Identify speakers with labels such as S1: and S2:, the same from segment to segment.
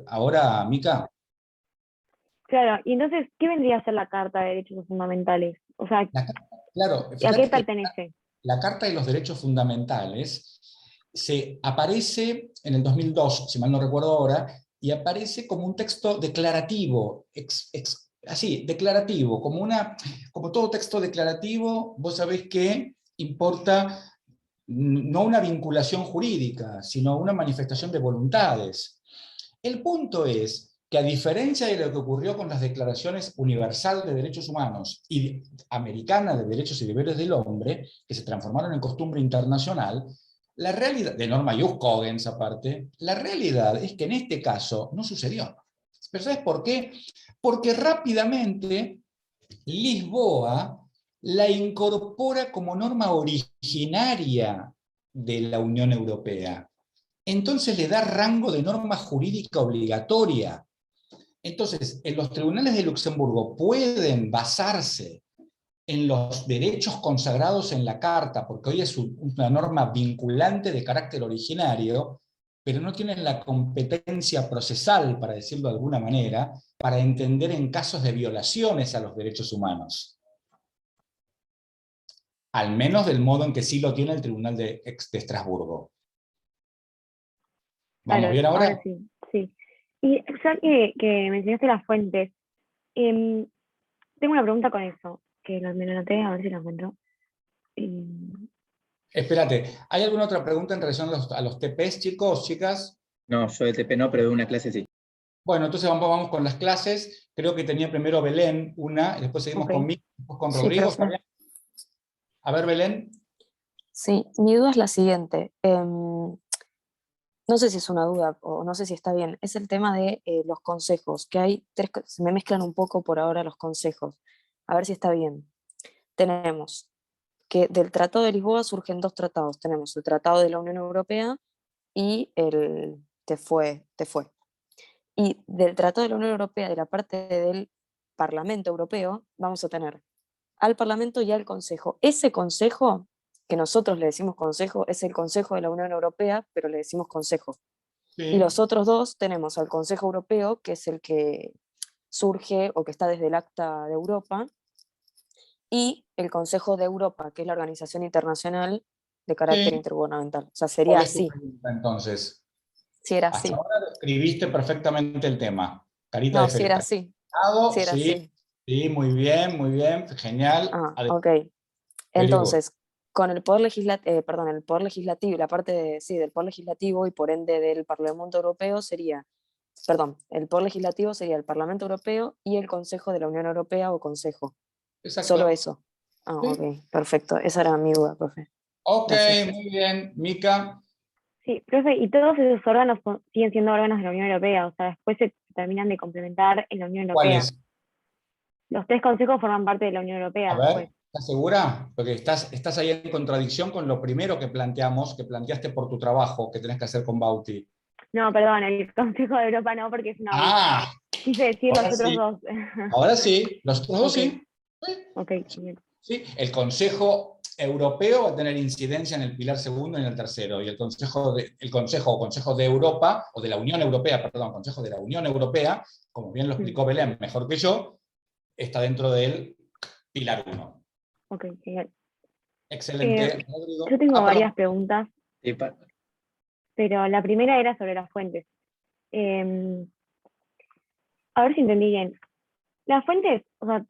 S1: ahora, Mica.
S2: Claro, y entonces, ¿qué vendría a ser la Carta de Derechos Fundamentales? O sea,
S1: Claro,
S2: ¿a qué
S1: fíjate que
S2: pertenece?
S1: la Carta de los Derechos Fundamentales se aparece en el 2002, si mal no recuerdo ahora, y aparece como un texto declarativo, así, declarativo, como todo texto declarativo, vos sabés que importa no una vinculación jurídica, sino una manifestación de voluntades. El punto es que, a diferencia de lo que ocurrió con las declaraciones universal de derechos humanos y americana de derechos y deberes del hombre, que se transformaron en costumbre internacional, la realidad, de norma ius cogens aparte, la realidad es que en este caso no sucedió. ¿Pero sabes por qué? Porque rápidamente Lisboa la incorpora como norma originaria de la Unión Europea. Entonces le da rango de norma jurídica obligatoria. Entonces, en los tribunales de Luxemburgo pueden basarse en los derechos consagrados en la Carta, porque hoy es una norma vinculante de carácter originario, pero no tienen la competencia procesal, para decirlo de alguna manera, para entender en casos de violaciones a los derechos humanos. Al menos del modo en que sí lo tiene el Tribunal de Estrasburgo. ¿Vamos
S2: Claro,
S1: bien ahora?
S2: ahora sí, sí. Y ya que mencionaste las fuentes, em, tengo una pregunta con eso, que me lo anoté, a ver si la encuentro.
S1: Espérate, ¿hay alguna otra pregunta en relación a los TPs, chicos, chicas?
S3: No, yo de TP no, pero de una clase sí.
S1: Bueno, entonces vamos con las clases. Creo que tenía primero Belén una, y después seguimos
S2: Ok.
S1: con Mica, después con
S4: Sí,
S1: Rodrigo. ¿Está
S4: profe.
S1: bien? A ver, Belén.
S4: Sí, mi duda es la siguiente. No sé si es una duda o no sé si está bien. Es el tema de los consejos, que hay tres, se me mezclan un poco por ahora los consejos. A ver si está bien. Tenemos que del Tratado de Lisboa surgen dos tratados. Tenemos el Tratado de la Unión Europea y el te fue. Y del Tratado de la Unión Europea, de la parte del Parlamento Europeo, vamos a tener al Parlamento y al Consejo. Ese Consejo, que nosotros le decimos Consejo, es el Consejo de la Unión Europea, pero le decimos Consejo. Y
S1: Sí.
S4: los otros dos tenemos al Consejo Europeo, que es el que surge o que está desde el Acta de Europa, y el Consejo de Europa, que es la organización internacional de carácter
S1: Sí.
S4: intergubernamental. O sea, sería
S1: ¿Cuál es tu
S4: así,
S1: pregunta entonces?
S4: si era
S1: Hasta
S4: así.
S1: ahora describiste perfectamente el tema. Carita de
S4: No, si era
S1: felicitado.
S4: así, si era
S1: Sí,
S4: así.
S1: sí, muy bien, genial.
S4: Ah, ok.
S1: Very good.
S4: Entonces, con el poder perdón, el poder legislativo y la parte de, sí, del poder legislativo y por ende del Parlamento Europeo sería, perdón, el poder legislativo sería el Parlamento Europeo y el Consejo de la Unión Europea o Consejo. Solo
S1: Exacto.
S4: eso. Ah,
S1: Sí.
S4: ok, perfecto. Esa era mi duda, profe.
S1: Ok,
S4: Gracias.
S1: muy bien. Mica.
S2: Sí, profe, y todos esos órganos siguen siendo órganos de la Unión Europea, o sea, después se terminan de complementar en la Unión Europea.
S1: ¿Cuáles?
S2: Los tres consejos forman parte de la Unión
S1: A
S2: Europea
S1: ver,
S2: después.
S1: ¿estás segura? Porque estás ahí en contradicción con lo primero que planteaste por tu trabajo que tenés que hacer con Bauti.
S2: No, perdón, el Consejo de Europa no, porque es una boludez.
S1: Ah,
S2: Quise decir los
S1: ahora
S2: otros
S1: sí.
S2: dos.
S1: Ahora sí, los otros dos
S2: Ok,
S1: sí. Sí.
S2: ok, genial.
S1: Sí. El Consejo Europeo va a tener incidencia en el pilar segundo y en el tercero, y el Consejo o Consejo de Europa, o de la Unión Europea, perdón, Consejo de la Unión Europea, como bien lo explicó Belén mejor que yo, está dentro del pilar 1.
S2: Ok, genial.
S1: Excelente, Rodrigo.
S2: Yo tengo varias
S1: Perdón.
S2: preguntas,
S3: Sí,
S2: pero la primera era sobre las fuentes. Eh, a ver si entendí bien. Las fuentes, o sea,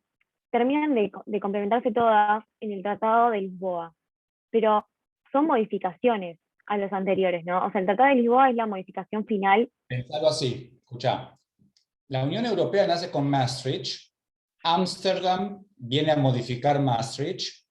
S2: terminan de complementarse todas en el Tratado de Lisboa, pero son modificaciones a los anteriores, ¿no? O sea, el Tratado de Lisboa es la modificación final.
S1: Pensalo así, escuchá. La Unión Europea nace con Maastricht, Ámsterdam viene a modificar Maastricht,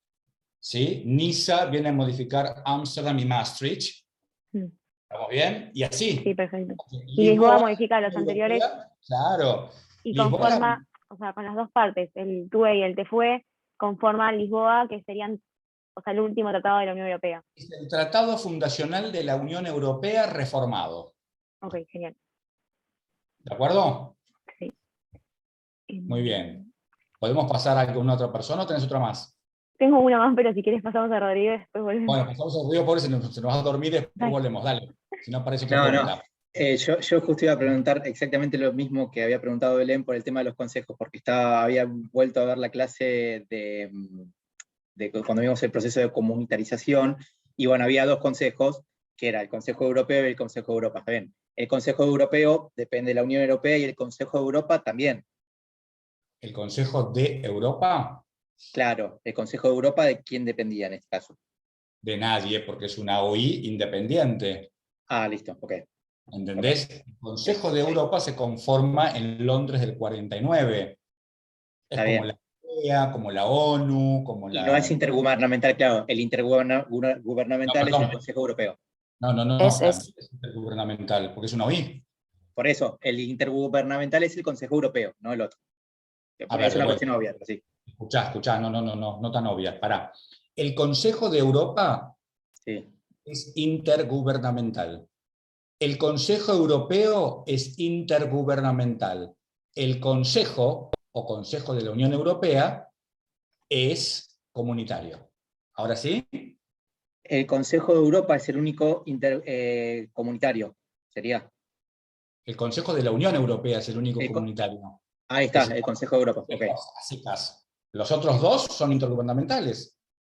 S1: ¿sí? Niza viene a modificar Ámsterdam y Maastricht.
S2: Mm,
S1: ¿Estamos bien? Y
S2: sí,
S1: así.
S2: perfecto. Y Lisboa
S1: Lisboa,
S2: modifica a
S1: la
S2: los
S1: Unión
S2: anteriores
S1: Europea, claro.
S2: y
S1: Lisboa,
S2: conforma, o sea, con las dos partes, el TUE y el TFUE, conforman Lisboa, que serían, o sea, el último tratado de la Unión Europea.
S1: es el tratado fundacional de la Unión Europea reformado.
S2: Ok, genial.
S1: ¿De acuerdo?
S2: Sí.
S1: Muy bien. ¿Podemos pasar a alguna otra persona o tenés otra más?
S2: Tengo una más, pero si quieres pasamos a Rodríguez, después volvemos.
S1: Bueno, pasamos al ruido, pobre, se nos va a dormir y después volvemos. Dale, si no aparece otra
S3: no,
S1: pregunta.
S3: Yo justo iba a preguntar exactamente lo mismo que había preguntado Belén por el tema de los consejos, porque había vuelto a ver la clase de cuando vimos el proceso de comunitarización, y bueno, había dos consejos, que era el Consejo Europeo y el Consejo de Europa. Está bien. El Consejo Europeo depende de la Unión Europea y el Consejo de Europa también.
S1: ¿El Consejo de Europa?
S3: Claro, el Consejo de Europa, ¿de quién dependía en este caso?
S1: De nadie, porque es una OI independiente.
S3: Ah, listo, ok.
S1: ¿Entendés? El Consejo de Europa se conforma en Londres del 49. Es
S3: Está
S1: como
S3: bien.
S1: la OEA, como la ONU, como
S3: Y no es
S1: la...
S3: intergubernamental, claro. El
S1: No,
S3: intergubernamental es el
S1: perdón.
S3: Consejo Europeo.
S1: No, también
S4: Es,
S1: es intergubernamental, porque es una OI.
S3: Por eso, el intergubernamental es el Consejo Europeo, no el otro.
S1: A ver,
S3: Es
S1: de
S3: una
S1: vuelta.
S3: cuestión obvia, pero sí.
S1: Escuchá, no tan obvia. Pará. El Consejo de Europa
S3: Sí.
S1: es intergubernamental. El Consejo Europeo es intergubernamental. El Consejo, o Consejo de la Unión Europea, es comunitario. ¿Ahora sí?
S3: El Consejo de Europa es el único comunitario, sería.
S1: El Consejo de la Unión Europea es el único
S3: El co-
S1: comunitario.
S3: Ahí está,
S1: Es
S3: el Consejo de Europa. Ok,
S1: a secas. Los otros dos son intergubernamentales.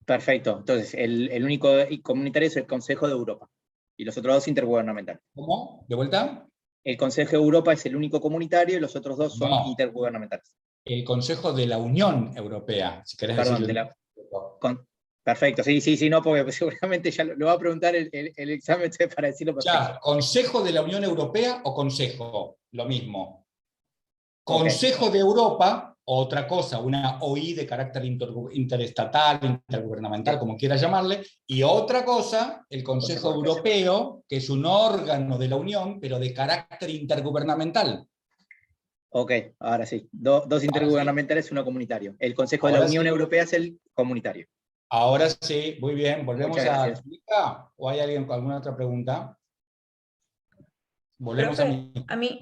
S3: perfecto. Entonces, el único comunitario es el Consejo de Europa. Y los otros dos intergubernamentales.
S1: ¿Cómo? ¿De vuelta?
S3: El Consejo de Europa es el único comunitario y los otros dos son
S1: No.
S3: intergubernamentales.
S1: El Consejo de la Unión Europea, si querés
S3: Perdón,
S1: decirlo.
S3: perfecto, sí, no, porque seguramente ya lo va a preguntar el examen para decirlo perfecto.
S1: Ya, Consejo de la Unión Europea o Consejo, lo mismo.
S3: Ok,
S1: Consejo de Europa, otra cosa, una OI de carácter interestatal, intergubernamental, como quiera llamarle, y otra cosa, el Consejo Europeo, que es un órgano de la Unión, pero de carácter intergubernamental.
S3: ok, ahora sí. Dos
S1: Ahora sí,
S3: intergubernamentales, uno comunitario. El Consejo de la
S1: ahora
S3: Unión
S1: sí,
S3: Europea es el comunitario.
S1: ahora sí, muy bien. ¿Volvemos
S3: Muchas
S1: a
S3: gracias.
S1: Mica? ¿O hay alguien con alguna otra pregunta? Volvemos a
S5: Profe,
S1: Mica.
S5: a mí,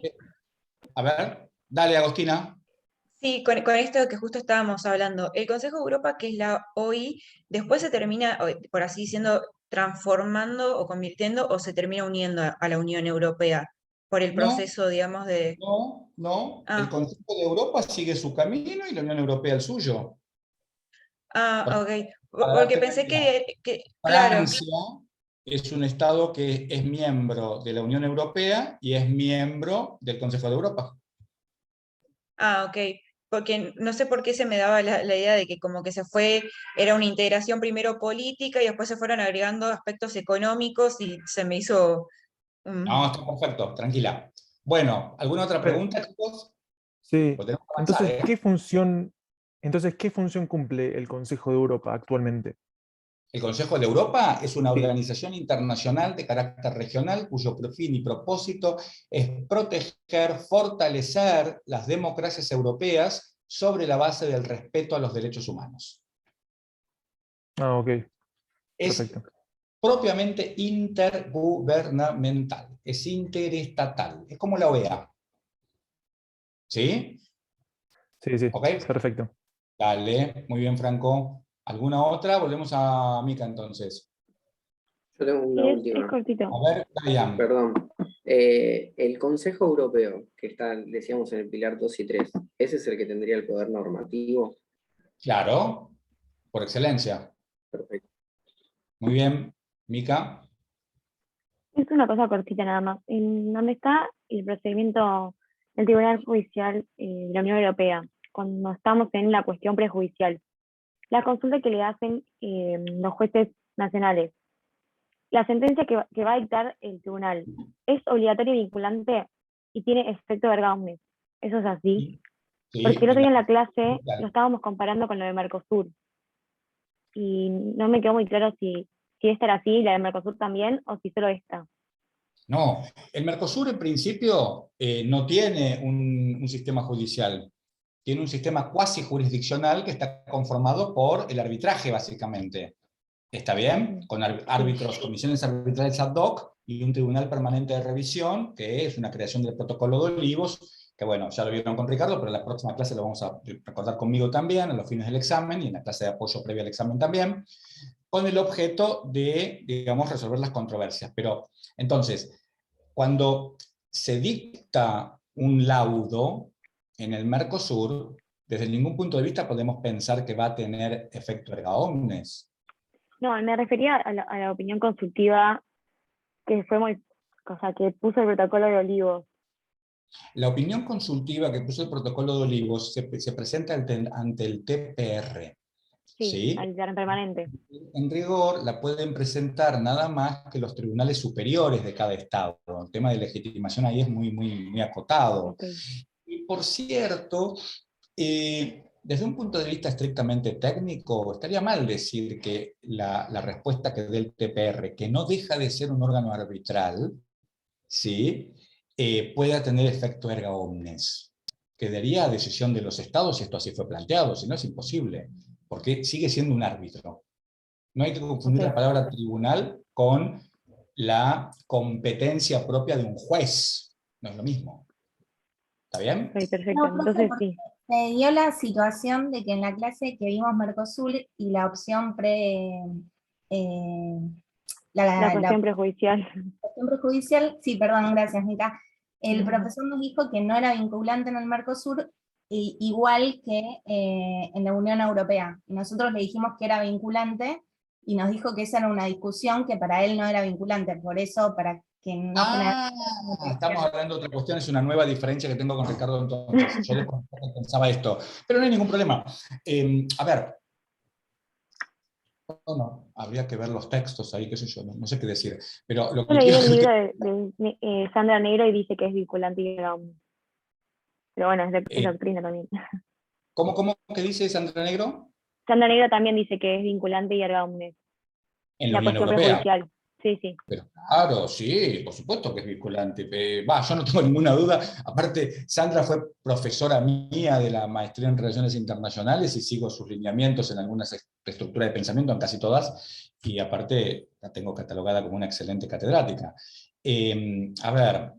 S1: A ver, dale, Agostina.
S5: sí, con esto que justo estábamos hablando, el Consejo de Europa, que es la OI, después se termina, por así diciendo, transformando o convirtiendo o se termina uniendo a la Unión Europea por el
S1: No,
S5: proceso, digamos, de...
S1: no. El
S5: Ah,
S1: Consejo de Europa sigue su camino y la Unión Europea el suyo.
S5: ok.
S1: Para
S5: Porque
S1: darte una
S5: pensé
S1: idea,
S5: claro,
S1: Francia es un Estado que es miembro de la Unión Europea y es miembro del Consejo de Europa.
S5: ok. Porque no sé por qué se me daba la idea de que como que se fue, era una integración primero política y después se fueron agregando aspectos económicos y se me hizo...
S1: No,
S5: mm,
S1: está perfecto, tranquila. Bueno, ¿alguna otra
S6: Pero,
S1: pregunta, chicos?
S6: sí,
S1: Pues tenemos que avanzar,
S6: entonces,
S1: ¿eh?
S6: ¿qué función cumple el Consejo de Europa actualmente?
S1: El Consejo de Europa es una
S6: Sí.
S1: organización internacional de carácter regional cuyo fin y propósito es proteger, fortalecer las democracias europeas sobre la base del respeto a los derechos humanos.
S6: Ah, ok,
S1: Es
S6: perfecto.
S1: propiamente intergubernamental, es interestatal, es como la OEA. ¿Sí?
S6: Sí,
S1: ¿Ok?
S6: perfecto.
S1: Dale, muy bien, Franco. ¿Alguna otra? Volvemos a Mica entonces.
S7: Yo tengo una
S2: Sí, es
S7: última.
S2: cortito.
S1: A ver, Diane.
S7: Perdón. El Consejo Europeo, que está, decíamos, en el pilar 2 y 3, ¿ese es el que tendría el poder normativo?
S1: Claro, por excelencia.
S7: Perfecto.
S1: Muy bien, Mica.
S2: Es una cosa cortita nada más. ¿En dónde está el procedimiento del Tribunal Judicial de la Unión Europea? Cuando estamos en la cuestión prejudicial. La consulta que le hacen los jueces nacionales. La sentencia que va a dictar el tribunal es obligatoria y vinculante y tiene efecto erga omnes. ¿Eso es así?
S1: Sí,
S2: Porque el otro
S1: en
S2: día
S1: la...
S2: en la clase lo estábamos comparando con lo de Mercosur y no me quedó muy claro si esta era así, la de Mercosur también, o si solo esta.
S1: No, el Mercosur en principio no tiene un sistema judicial, tiene un sistema cuasi jurisdiccional que está conformado por el arbitraje básicamente. ¿Está bien? Con árbitros, comisiones arbitrales ad hoc y un tribunal permanente de revisión, que es una creación del protocolo de Olivos, que bueno, ya lo vieron con Ricardo, pero en la próxima clase lo vamos a recordar conmigo también, a los fines del examen y en la clase de apoyo previa al examen también, con el objeto de, digamos, resolver las controversias. Pero, entonces, cuando se dicta un laudo en el Mercosur, desde ningún punto de vista podemos pensar que va a tener efecto erga omnes.
S2: No, me refería a la opinión consultiva que fue muy, o sea, que puso el protocolo de Olivos.
S1: La opinión consultiva que puso el protocolo de Olivos se presenta ante el TPR.
S2: Sí,
S1: ¿Sí?
S2: al permanente.
S1: En rigor, la pueden presentar nada más que los tribunales superiores de cada estado. El tema de legitimación ahí es muy acotado.
S2: Okay.
S1: Y por cierto, desde un punto de vista estrictamente técnico, estaría mal decir que la respuesta que dé el TPR, que no deja de ser un órgano arbitral, ¿sí? Pueda tener efecto erga omnes. Quedaría a decisión de los estados si esto así fue planteado, si no es imposible, porque sigue siendo un árbitro. No hay que confundir la palabra tribunal con la competencia propia de un juez. No es lo mismo. ¿Está bien?
S2: Sí, perfecto.
S8: No, profe,
S2: Entonces
S8: porque
S2: sí.
S8: se dio la situación de que en la clase que vimos Mercosur y la opción
S2: La cuestión prejudicial.
S8: cuestión prejudicial, sí, perdón, gracias, Mica. El profesor nos dijo que no era vinculante en el Mercosur, igual que en la Unión Europea. Y nosotros le dijimos que era vinculante, y nos dijo que esa era una discusión que para él no era vinculante, por eso, para que no generara...
S1: Estamos hablando de otra cuestión, es una nueva diferencia que tengo con Ricardo entonces. Yo pensaba esto, pero no hay ningún problema. A ver, no, habría que ver los textos ahí, qué sé yo, no sé qué decir. Pero lo
S2: Yo
S1: que
S2: leí
S1: quiero
S2: el
S1: decir
S2: libro de Sandra Negro y dice que es vinculante y erga omnes. Pero bueno, es doctrina también.
S1: ¿Cómo que dice Sandra Negro?
S2: Sandra Negro también dice que es vinculante y erga omnes.
S1: En la Unión
S2: cuestión
S1: Europea.
S2: prejudicial. Sí, sí.
S1: Pero claro, sí, por supuesto que es vinculante. Yo no tengo ninguna duda. Aparte, Sandra fue profesora mía de la maestría en Relaciones Internacionales y sigo sus lineamientos en algunas estructuras de pensamiento, en casi todas, y aparte la tengo catalogada como una excelente catedrática. A ver,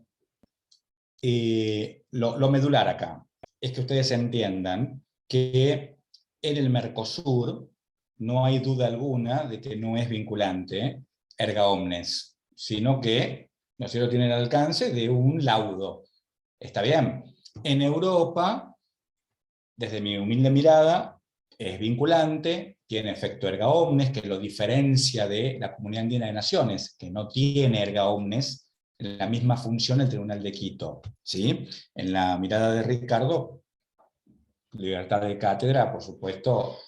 S1: lo medular acá es que ustedes entiendan que en el Mercosur no hay duda alguna de que no es vinculante erga omnes, sino que, ¿no es cierto?, tiene el alcance de un laudo. ¿Está bien? En Europa, desde mi humilde mirada, es vinculante, tiene efecto erga omnes, que lo diferencia de la Comunidad Andina de Naciones, que no tiene erga omnes en la misma función el Tribunal de Quito. ¿Sí? En la mirada de Ricardo, libertad de cátedra, por supuesto,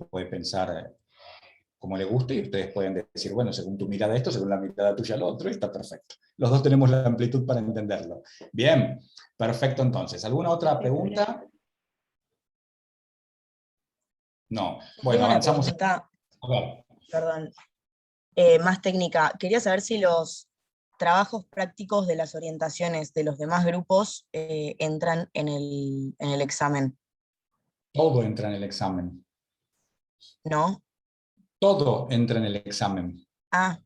S1: puede pensar como le guste, y ustedes pueden decir, bueno, según tu mirada esto, según la mirada tuya lo otro, y está perfecto. Los dos tenemos la amplitud para entenderlo. Bien, perfecto entonces. ¿Alguna otra pregunta? No. Bueno, avanzamos.
S9: Pregunta,
S1: A ver.
S9: perdón, más técnica. Quería saber si los trabajos prácticos de las orientaciones de los demás grupos entran en el examen.
S1: Todo entra en el examen.
S9: ¿No?
S1: Todo entra en el examen.
S9: Ah,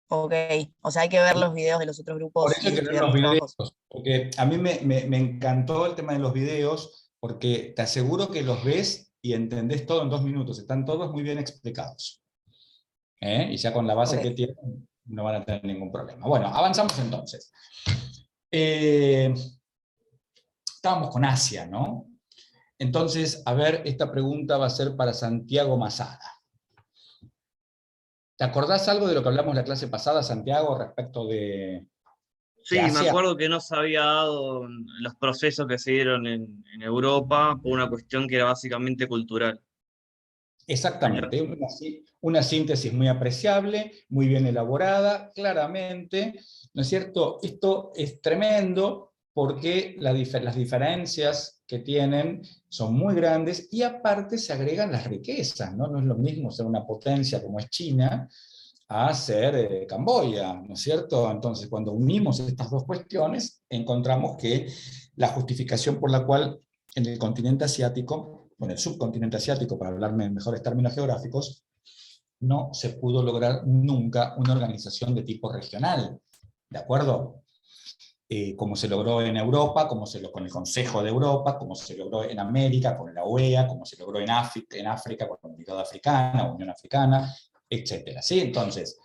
S9: ok. O sea, hay que ver los videos de los otros grupos.
S1: Por eso hay que ver los videos, porque a mí me encantó el tema de los videos, porque te aseguro que los ves y entendés todo en 2 minutos. Están todos muy bien explicados. Y ya con la base que tienen, no van a tener ningún problema. Bueno, avanzamos entonces. Estábamos con Asia, ¿no? Entonces, a ver, esta pregunta va a ser para Santiago Masada. ¿Te acordás algo de lo que hablamos la clase pasada, Santiago, respecto de
S10: Sí,
S1: Asia?
S10: me acuerdo que no se había dado los procesos que se dieron en Europa por una cuestión que era básicamente cultural.
S1: Exactamente, una síntesis muy apreciable, muy bien elaborada, claramente, ¿no es cierto? Esto es tremendo porque las diferencias que tienen son muy grandes y aparte se agregan las riquezas, ¿no? No es lo mismo ser una potencia como es China a ser Camboya, ¿no es cierto? Entonces, cuando unimos estas dos cuestiones, encontramos que la justificación por la cual en el continente asiático, bueno, el subcontinente asiático, para hablarme en mejores términos geográficos, no se pudo lograr nunca una organización de tipo regional, ¿de acuerdo? Como se logró en Europa, como se logró con el Consejo de Europa, como se logró en América con la OEA, como se logró en África con la Unidad Africana, Unión Africana, etc. ¿Sí? Entonces,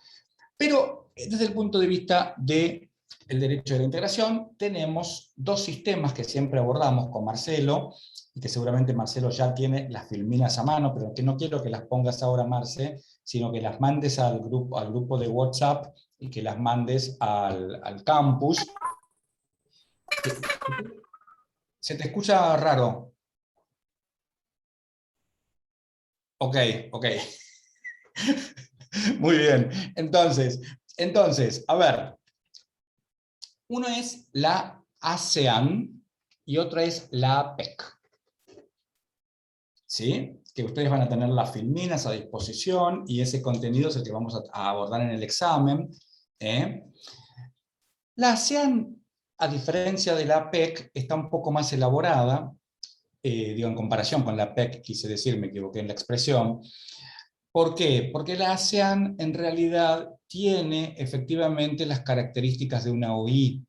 S1: pero desde el punto de vista de el derecho de la integración, tenemos dos sistemas que siempre abordamos con Marcelo, y que seguramente Marcelo ya tiene las filminas a mano, pero que no quiero que las pongas ahora, Marce, sino que las mandes al grupo de WhatsApp y que las mandes al campus. Se te escucha raro. Ok. Muy bien. Entonces, a ver. Uno es la ASEAN y otra es la APEC. ¿Sí? Que ustedes van a tener las filminas a disposición y ese contenido es el que vamos a abordar en el examen. La ASEAN, a diferencia de la APEC, está un poco más elaborada, digo, en comparación con la APEC, quise decir, me equivoqué en la expresión. ¿Por qué? Porque la ASEAN en realidad tiene efectivamente las características de una OI,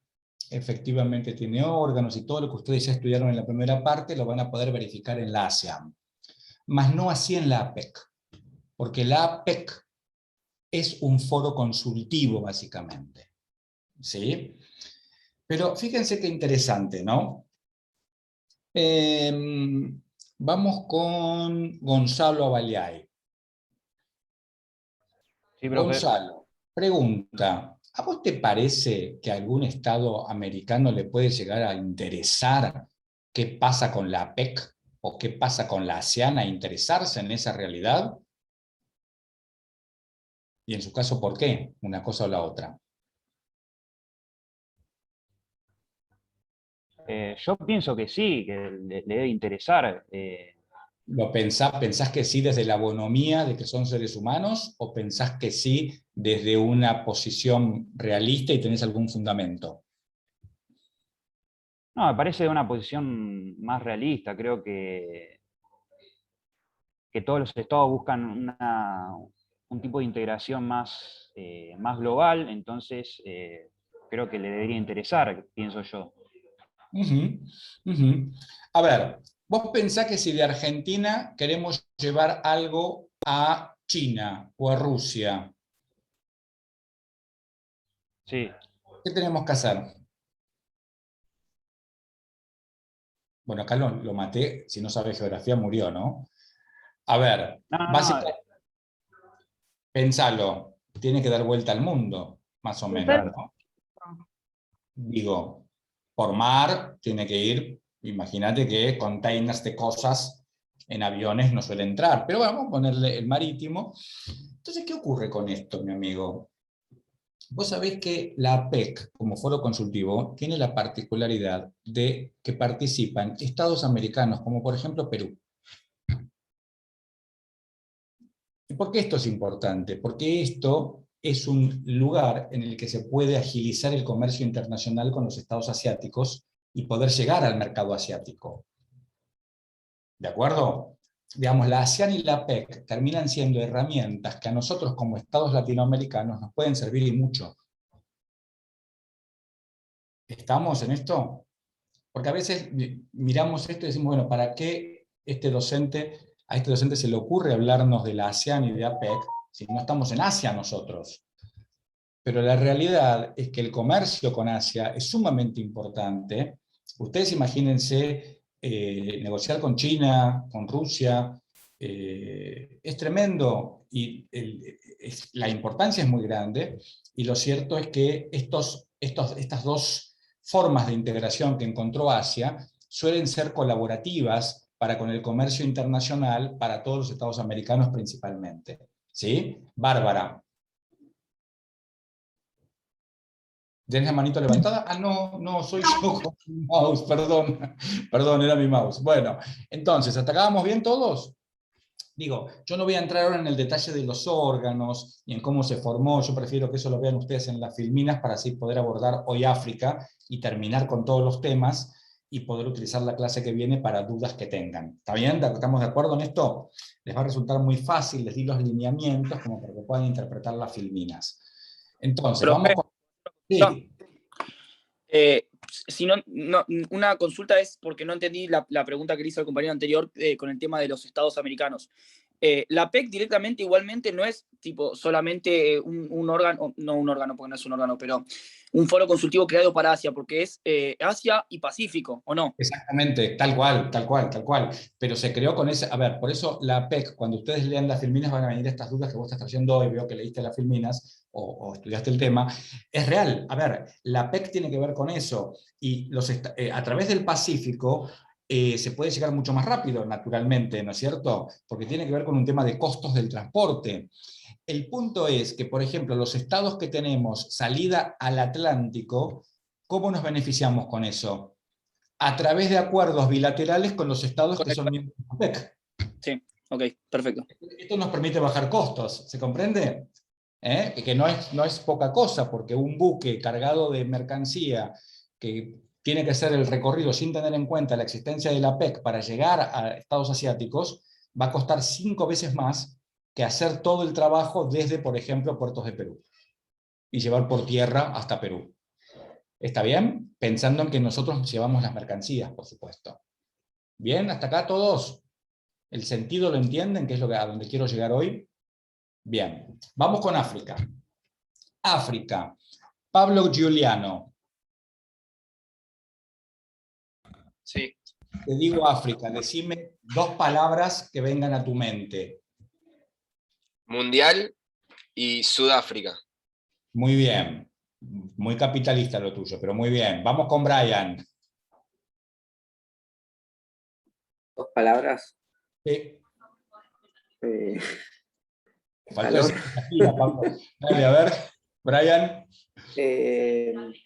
S1: efectivamente tiene órganos y todo lo que ustedes ya estudiaron en la primera parte lo van a poder verificar en la ASEAN. Mas no así en la APEC, porque la APEC es un foro consultivo básicamente. ¿Sí? Pero fíjense qué interesante, ¿no? Vamos con Gonzalo Abaliay.
S11: Sí, profe.
S1: Gonzalo, pregunta, ¿a vos te parece que a algún Estado americano le puede llegar a interesar qué pasa con la APEC o qué pasa con la ASEAN, a interesarse en esa realidad? Y en su caso, ¿por qué? Una cosa o la otra.
S11: Yo pienso que sí, que le debe interesar.
S1: ¿Lo pensás que sí desde la bonomía de que son seres humanos o pensás que sí desde una posición realista y tenés algún fundamento?
S11: No, me parece una posición más realista. Creo que todos los estados buscan un tipo de integración más, más global, entonces creo que le debería interesar, pienso yo.
S1: A ver, vos pensás que si de Argentina queremos llevar algo a China o a Rusia,
S11: sí.
S1: ¿Qué tenemos que hacer? Bueno, acá lo maté, si no sabe geografía murió, ¿no? A ver, básicamente, pensalo, tiene que dar vuelta al mundo, más o menos, ¿no? Digo, por mar tiene que ir, imagínate que containers de cosas en aviones no suele entrar, pero bueno, vamos a ponerle el marítimo. Entonces, ¿qué ocurre con esto, mi amigo? Vos sabés que la APEC, como foro consultivo, tiene la particularidad de que participan estados americanos, como por ejemplo Perú. ¿Y por qué esto es importante? Porque esto es un lugar en el que se puede agilizar el comercio internacional con los estados asiáticos y poder llegar al mercado asiático. ¿De acuerdo? Digamos, la ASEAN y la APEC terminan siendo herramientas que a nosotros como estados latinoamericanos nos pueden servir y mucho. ¿Estamos en esto? Porque a veces miramos esto y decimos, bueno, ¿para qué a este docente se le ocurre hablarnos de la ASEAN y de APEC si no estamos en Asia nosotros? Pero la realidad es que el comercio con Asia es sumamente importante. Ustedes imagínense negociar con China, con Rusia, es tremendo y la importancia es muy grande, y lo cierto es que estas dos formas de integración que encontró Asia suelen ser colaborativas para con el comercio internacional para todos los estados americanos principalmente. ¿Sí? Bárbara. ¿Tienes la manito levantada? Ah, no, soy yo con mi mouse, perdón, era mi mouse. Bueno, entonces, ¿hasta acá vamos bien todos? Digo, yo no voy a entrar ahora en el detalle de los órganos y en cómo se formó, yo prefiero que eso lo vean ustedes en las filminas para así poder abordar hoy África y terminar con todos los temas y poder utilizar la clase que viene para dudas que tengan. ¿Está bien? ¿Estamos de acuerdo en esto? Les va a resultar muy fácil, les di los lineamientos como para que puedan interpretar las filminas. Entonces, vamos con... Sí.
S12: Si una consulta es porque no entendí la pregunta que le hizo el compañero anterior con el tema de los estados americanos. La PEC directamente igualmente no es tipo solamente un órgano, no un órgano porque no es un órgano, pero un foro consultivo creado para Asia, porque es Asia y Pacífico, ¿o no?
S1: Exactamente, tal cual, tal cual, tal cual. Pero se creó con ese, a ver, por eso la PEC, cuando ustedes lean las filminas van a venir estas dudas que vos estás trayendo hoy, veo que leíste las filminas o estudiaste el tema, es real. A ver, la PEC tiene que ver con eso, y a través del Pacífico se puede llegar mucho más rápido, naturalmente, ¿no es cierto? Porque tiene que ver con un tema de costos del transporte. El punto es que, por ejemplo, los estados que tenemos salida al Atlántico, ¿cómo nos beneficiamos con eso? A través de acuerdos bilaterales con los estados que son miembros de la PEC.
S12: Sí, ok, perfecto.
S1: Esto nos permite bajar costos, ¿se comprende? Que no es poca cosa, porque un buque cargado de mercancía que tiene que hacer el recorrido sin tener en cuenta la existencia de la PEC para llegar a estados asiáticos, va a costar 5 veces más que hacer todo el trabajo desde, por ejemplo, puertos de Perú, y llevar por tierra hasta Perú. ¿Está bien? Pensando en que nosotros llevamos las mercancías, por supuesto. ¿Bien? ¿Hasta acá todos? ¿El sentido lo entienden? ¿Qué es a donde quiero llegar hoy? Bien. Vamos con África. África. Pablo Giuliano.
S13: Sí.
S1: Te digo África, decime 2 palabras que vengan a tu mente.
S13: Mundial y Sudáfrica.
S1: Muy bien. Muy capitalista lo tuyo, pero muy bien. Vamos con Brian.
S7: 2 palabras.
S1: Sí. Faltó
S7: Calor.
S1: decir Pablo. Dale, a ver, Brian.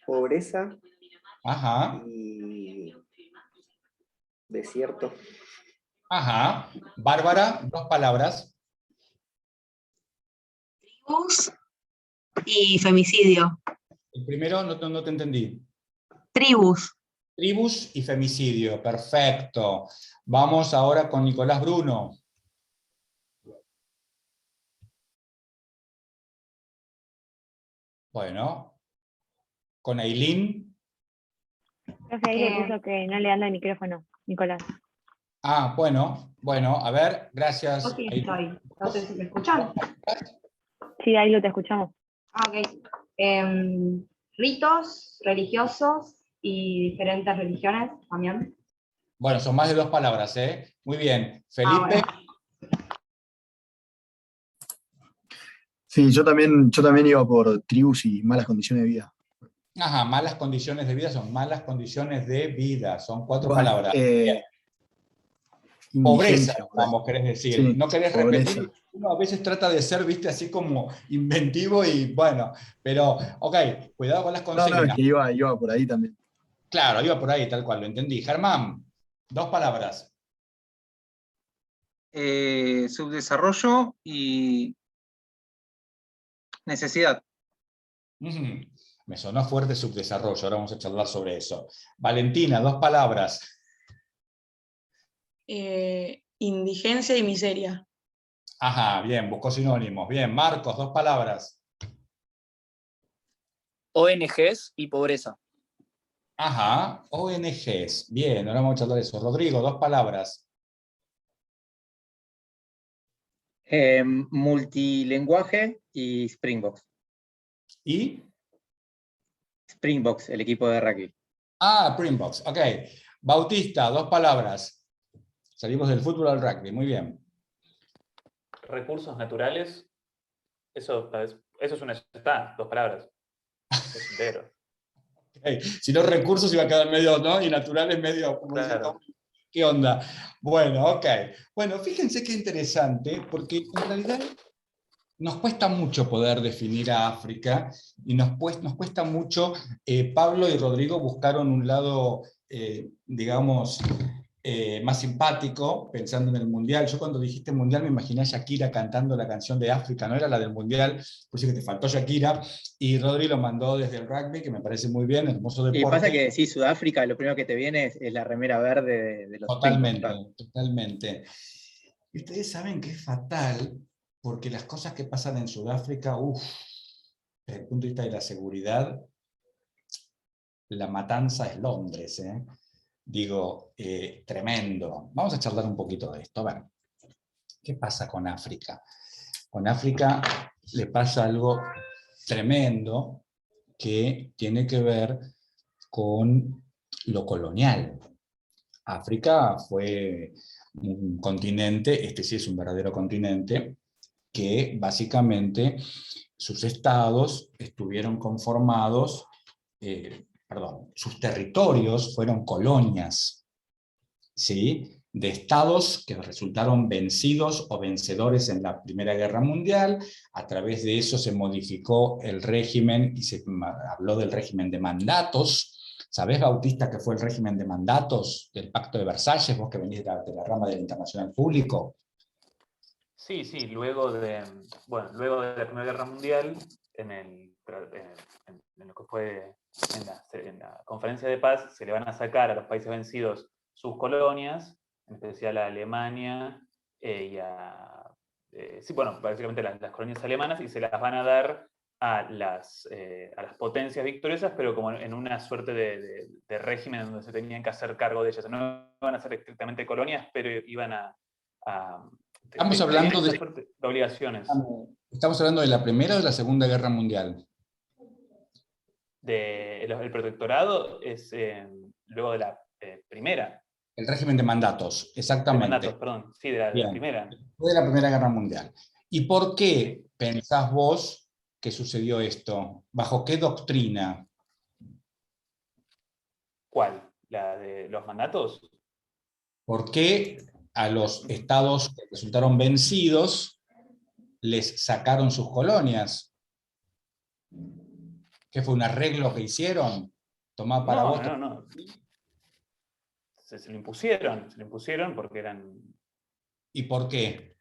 S7: Pobreza.
S1: Ajá.
S7: Y desierto.
S1: Ajá. Bárbara, 2 palabras.
S14: Tribus y femicidio.
S1: El primero no te entendí.
S14: Tribus.
S1: Tribus y femicidio, perfecto. Vamos ahora con Nicolás Bruno. Bueno. Con Ailín.
S2: Profe, ahí le puso que no le anda el micrófono, Nicolás.
S1: Ah, bueno, a ver, gracias.
S14: Yo sí estoy. No sé si me escuchan.
S2: Sí, ahí lo te escuchamos.
S14: Ok. Ritos religiosos y diferentes religiones también.
S1: Bueno, son más de 2 palabras, ¿eh? Muy bien. Felipe.
S15: Sí, yo también iba por tribus y malas condiciones de vida.
S1: Ajá, malas condiciones de vida son malas condiciones de vida. Son 4
S15: Bueno,
S1: palabras. Pobreza, vamos, querés decir.
S15: Sí,
S1: no querés
S15: pobreza.
S1: repetir. Uno a veces trata de ser, viste, así como inventivo y bueno. Pero, ok, cuidado con las consignas.
S15: No, es que iba por ahí también.
S1: Claro, iba por ahí, tal cual, lo entendí. Germán, 2 palabras.
S16: Subdesarrollo y necesidad.
S1: Me sonó fuerte subdesarrollo, ahora vamos a charlar sobre eso. Valentina, 2 palabras.
S17: Indigencia y miseria.
S1: Ajá, bien, buscó sinónimos. Bien, Marcos, 2 palabras.
S12: ONGs y pobreza.
S1: Ajá, ONGs. Bien, ahora vamos a charlar de eso. Rodrigo, 2 palabras.
S3: Multilenguaje y Springboks.
S1: ¿Y?
S3: Springboks, el equipo de rugby.
S1: Ah, Springboks, ok. Bautista, 2 palabras. Salimos del fútbol al rugby, muy bien.
S18: Recursos naturales, eso es una está, 2 palabras. Es entero.
S1: Okay. Si no recursos iba a quedar medio, ¿no? Y naturales medio, como
S18: Claro.
S1: ¿qué onda? Bueno, ok. Bueno, fíjense qué interesante, porque en realidad nos cuesta mucho poder definir a África, y nos cuesta mucho. Pablo y Rodrigo buscaron un lado, digamos, más simpático, pensando en el Mundial. Yo cuando dijiste Mundial me imaginé a Shakira cantando la canción de África, no era la del Mundial, pues sí que te faltó Shakira, y Rodri lo mandó desde el rugby, que me parece muy bien, hermoso deporte.
S3: Y pasa que sí, Sudáfrica, lo primero que te viene es la remera verde de los
S1: Totalmente,
S3: Springboks.
S1: totalmente. Y ustedes saben que es fatal, porque las cosas que pasan en Sudáfrica, desde el punto de vista de la seguridad, la matanza es Londres, ¿eh? Digo, tremendo. Vamos a charlar un poquito de esto. A ver, ¿Qué pasa con África? Con África le pasa algo tremendo que tiene que ver con lo colonial. África fue un continente, este sí es un verdadero continente, que básicamente sus estados estuvieron conformados, sus territorios fueron colonias, ¿sí?, de estados que resultaron vencidos o vencedores en la Primera Guerra Mundial. A través de eso se modificó el régimen y se habló del régimen de mandatos. ¿Sabés, Bautista, qué fue el régimen de mandatos del Pacto de Versalles, vos que venís de la rama del internacional público?
S18: Sí, sí, luego de la Primera Guerra Mundial, en lo que fue en la conferencia de paz, se le van a sacar a los países vencidos sus colonias, en especial a Alemania básicamente las colonias alemanas, y se las van a dar a las potencias victoriosas, pero como en una suerte de régimen donde se tenían que hacer cargo de ellas. No iban a ser estrictamente colonias, pero iban a
S1: Estamos hablando de
S18: obligaciones.
S1: ¿Estamos hablando de la Primera o de la Segunda Guerra Mundial?
S18: El protectorado es luego de la Primera.
S1: El régimen de mandatos, exactamente.
S18: De mandatos, perdón. Sí, de la Primera.
S1: De la Primera Guerra Mundial. ¿Y por qué pensás vos que sucedió esto? ¿Bajo qué doctrina?
S18: ¿Cuál? ¿La de los mandatos?
S1: ¿Por qué a los estados que resultaron vencidos les sacaron sus colonias? ¿Qué fue un arreglo que hicieron? Tomá para vos.
S18: No. Se lo impusieron porque eran...
S1: ¿Y por qué?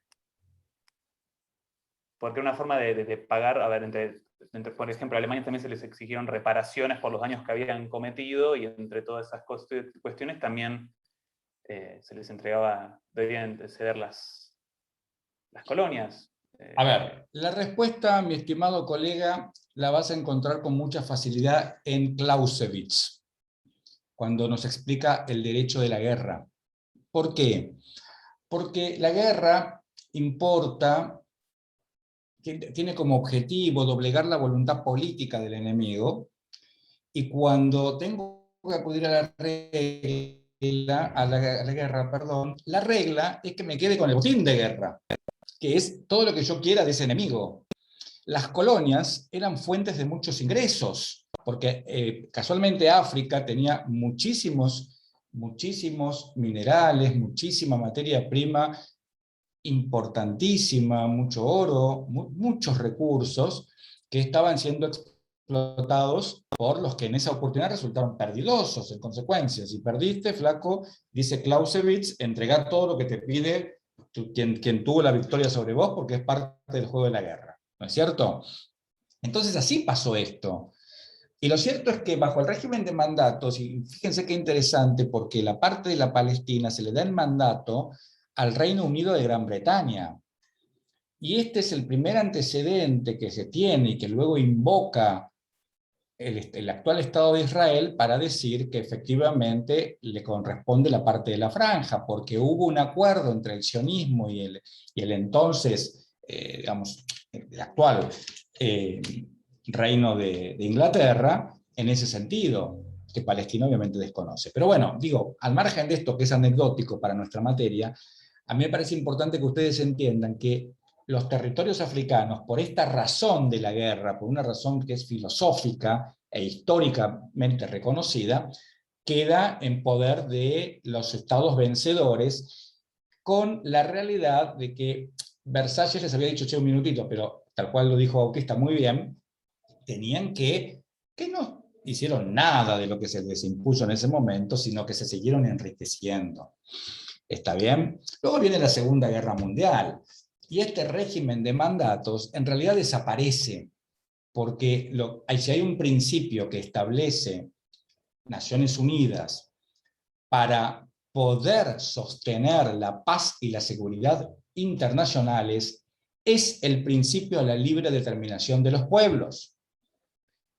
S18: Porque era una forma de pagar, a ver, por ejemplo, a Alemania también se les exigieron reparaciones por los daños que habían cometido, y entre todas esas cuestiones también se les entregaba, debían ceder las colonias.
S1: A ver, la respuesta, mi estimado colega, la vas a encontrar con mucha facilidad en Clausewitz, cuando nos explica el derecho de la guerra. ¿Por qué? Porque la guerra importa, tiene como objetivo doblegar la voluntad política del enemigo, y cuando tengo que acudir a la guerra, la regla es que me quede con el botín de guerra, que es todo lo que yo quiera de ese enemigo. Las colonias eran fuentes de muchos ingresos, porque casualmente África tenía muchísimos minerales, muchísima materia prima importantísima, mucho oro, muchos recursos que estaban siendo explotados por los que en esa oportunidad resultaron perdidosos en consecuencia. Si perdiste, flaco, dice Clausewitz, entregar todo lo que te pide quien tuvo la victoria sobre vos, porque es parte del juego de la guerra, ¿no es cierto? Entonces así pasó esto. Y lo cierto es que bajo el régimen de mandatos, y fíjense qué interesante, porque la parte de la Palestina se le da el mandato al Reino Unido de Gran Bretaña. Y este es el primer antecedente que se tiene y que luego invoca el actual Estado de Israel para decir que efectivamente le corresponde la parte de la franja, porque hubo un acuerdo entre el sionismo y el entonces, el actual Reino de Inglaterra, en ese sentido, que Palestina obviamente desconoce. Pero bueno, digo, al margen de esto que es anecdótico para nuestra materia, a mí me parece importante que ustedes entiendan que los territorios africanos, por esta razón de la guerra, por una razón que es filosófica e históricamente reconocida, queda en poder de los estados vencedores, con la realidad de que Versalles les había dicho, che, un minutito, pero tal cual lo dijo Bautista muy bien, tenían que no hicieron nada de lo que se les impuso en ese momento, sino que se siguieron enriqueciendo. ¿Está bien? Luego viene la Segunda Guerra Mundial, y este régimen de mandatos en realidad desaparece, porque si hay un principio que establece Naciones Unidas para poder sostener la paz y la seguridad internacionales, es el principio de la libre determinación de los pueblos.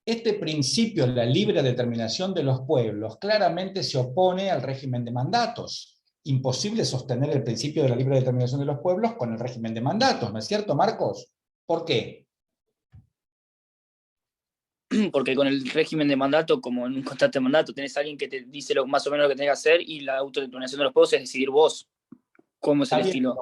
S1: Este principio de la libre determinación de los pueblos claramente se opone al régimen de mandatos, imposible sostener el principio de la libre determinación de los pueblos con el régimen de mandatos, ¿no es cierto, Marcos? ¿Por qué?
S12: Porque con el régimen de mandato, como en un constante mandato, tenés a alguien que te dice más o menos lo que tenés que hacer, y la autodeterminación de los pueblos es decidir vos cómo es el estilo.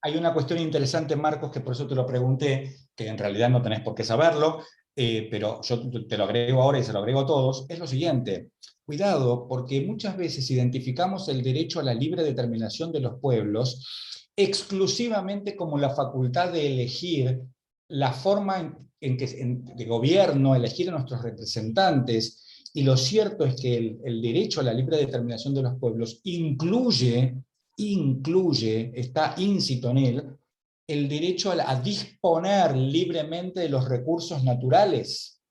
S1: Hay una cuestión interesante, Marcos, que por eso te lo pregunté, que en realidad no tenés por qué saberlo, pero yo te lo agrego ahora y se lo agrego a todos, es lo siguiente. Cuidado, porque muchas veces identificamos el derecho a la libre determinación de los pueblos exclusivamente como la facultad de elegir la forma de gobierno, elegir a nuestros representantes, y lo cierto es que el derecho a la libre determinación de los pueblos incluye, está íncito en él, el derecho a disponer libremente de los recursos naturales.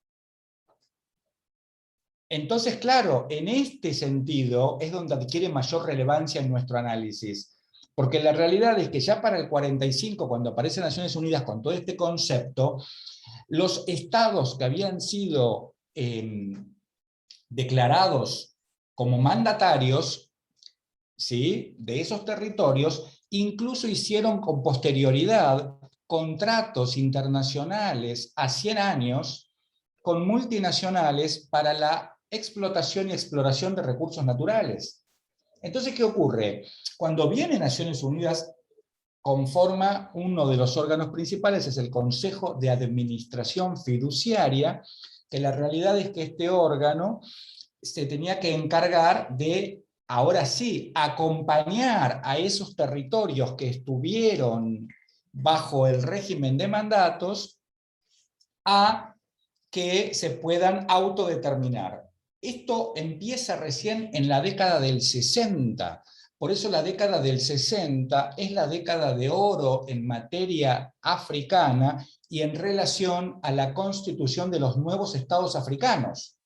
S1: Entonces, claro, en este sentido es donde adquiere mayor relevancia en nuestro análisis. Porque la realidad es que ya para el 45, cuando aparece Naciones Unidas con todo este concepto, los estados que habían sido declarados como mandatarios, ¿sí?, de esos territorios, incluso hicieron con posterioridad contratos internacionales a 100 años con multinacionales para la explotación y exploración de recursos naturales. Entonces, ¿qué ocurre? Cuando viene Naciones Unidas, conforma uno de los órganos principales, es el Consejo de Administración Fiduciaria, que la realidad es que este órgano se tenía que encargar de, ahora sí, acompañar a esos territorios que estuvieron bajo el régimen de mandatos a que se puedan autodeterminar. Esto empieza recién en la década del 60, por eso la década del 60 es la década de oro en materia africana y en relación a la constitución de los nuevos estados africanos.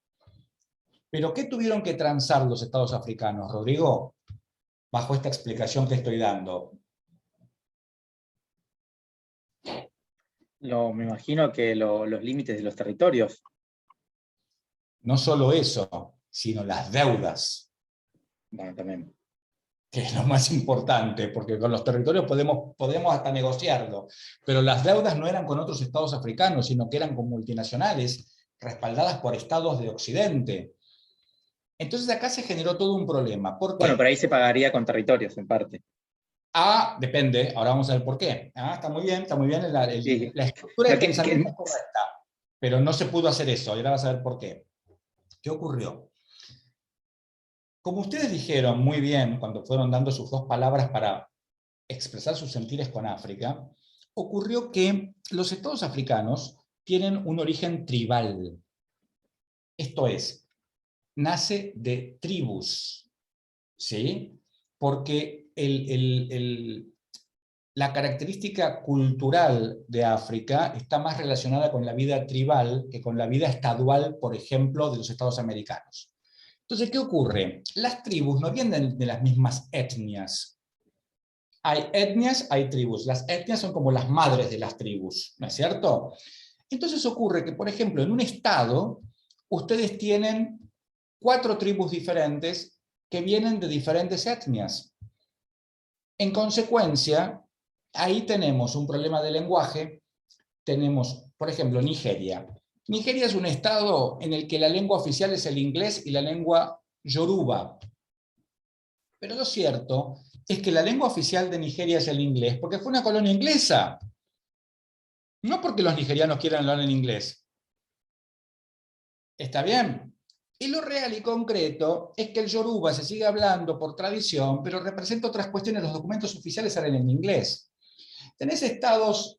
S1: ¿Pero qué tuvieron que transar los estados africanos, Rodrigo? Bajo esta explicación que estoy dando.
S3: Me imagino que los límites de los territorios.
S1: No solo eso, sino las deudas.
S3: Bueno, también.
S1: Que es lo más importante, porque con los territorios podemos hasta negociarlo, pero las deudas no eran con otros estados africanos, sino que eran con multinacionales, respaldadas por estados de Occidente. Entonces acá se generó todo un problema. ¿Por qué?
S3: Bueno, pero ahí se pagaría con territorios, en parte.
S1: Depende, ahora vamos a ver por qué. Está muy bien la estructura de pensamiento es correcta, pero no se pudo hacer eso, y ahora vas a ver por qué. ¿Qué ocurrió? Como ustedes dijeron muy bien cuando fueron dando sus dos palabras para expresar sus sentires con África, ocurrió que los estados africanos tienen un origen tribal. Esto es, nace de tribus, ¿sí? Porque la característica cultural de África está más relacionada con la vida tribal que con la vida estadual, por ejemplo, de los estados americanos. Entonces, ¿qué ocurre? Las tribus no vienen de las mismas etnias. Hay etnias, hay tribus. Las etnias son como las madres de las tribus, ¿no es cierto? Entonces ocurre que, por ejemplo, en un estado, ustedes tienen 4 tribus diferentes que vienen de diferentes etnias. En consecuencia, ahí tenemos un problema de lenguaje. Tenemos, por ejemplo, Nigeria. Nigeria es un estado en el que la lengua oficial es el inglés y la lengua yoruba. Pero lo cierto es que la lengua oficial de Nigeria es el inglés porque fue una colonia inglesa. No porque los nigerianos quieran hablar en inglés. ¿Está bien? Y lo real y concreto es que el yoruba se sigue hablando por tradición, pero representa otras cuestiones. Los documentos oficiales salen en inglés. Tenés estados...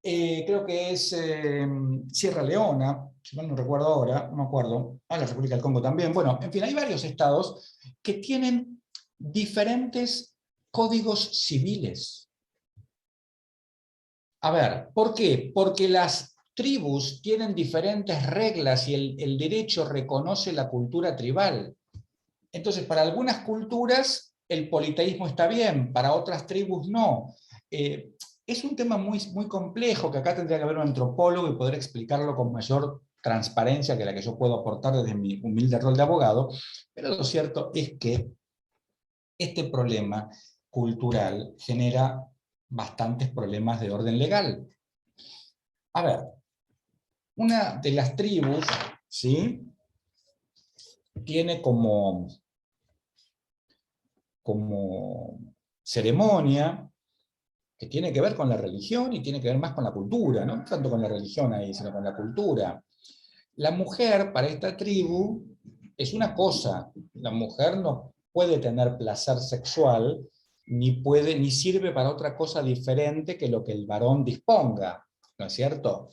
S1: creo que es Sierra Leona, si mal no recuerdo ahora, no me acuerdo, la República del Congo también. Bueno, en fin, hay varios estados que tienen diferentes códigos civiles. A ver, ¿por qué? Porque las tribus tienen diferentes reglas y el derecho reconoce la cultura tribal. Entonces, para algunas culturas el politeísmo está bien, para otras tribus no. Es un tema muy, muy complejo, que acá tendría que haber un antropólogo y poder explicarlo con mayor transparencia que la que yo puedo aportar desde mi humilde rol de abogado, pero lo cierto es que Este problema cultural genera bastantes problemas de orden legal. A ver, una de las tribus, ¿sí?, tiene como ceremonia que tiene que ver con la religión y tiene que ver más con la cultura, no tanto con la religión ahí, sino con la cultura. La mujer para esta tribu es una cosa, la mujer no puede tener placer sexual, ni sirve para otra cosa diferente que lo que el varón disponga, ¿no es cierto?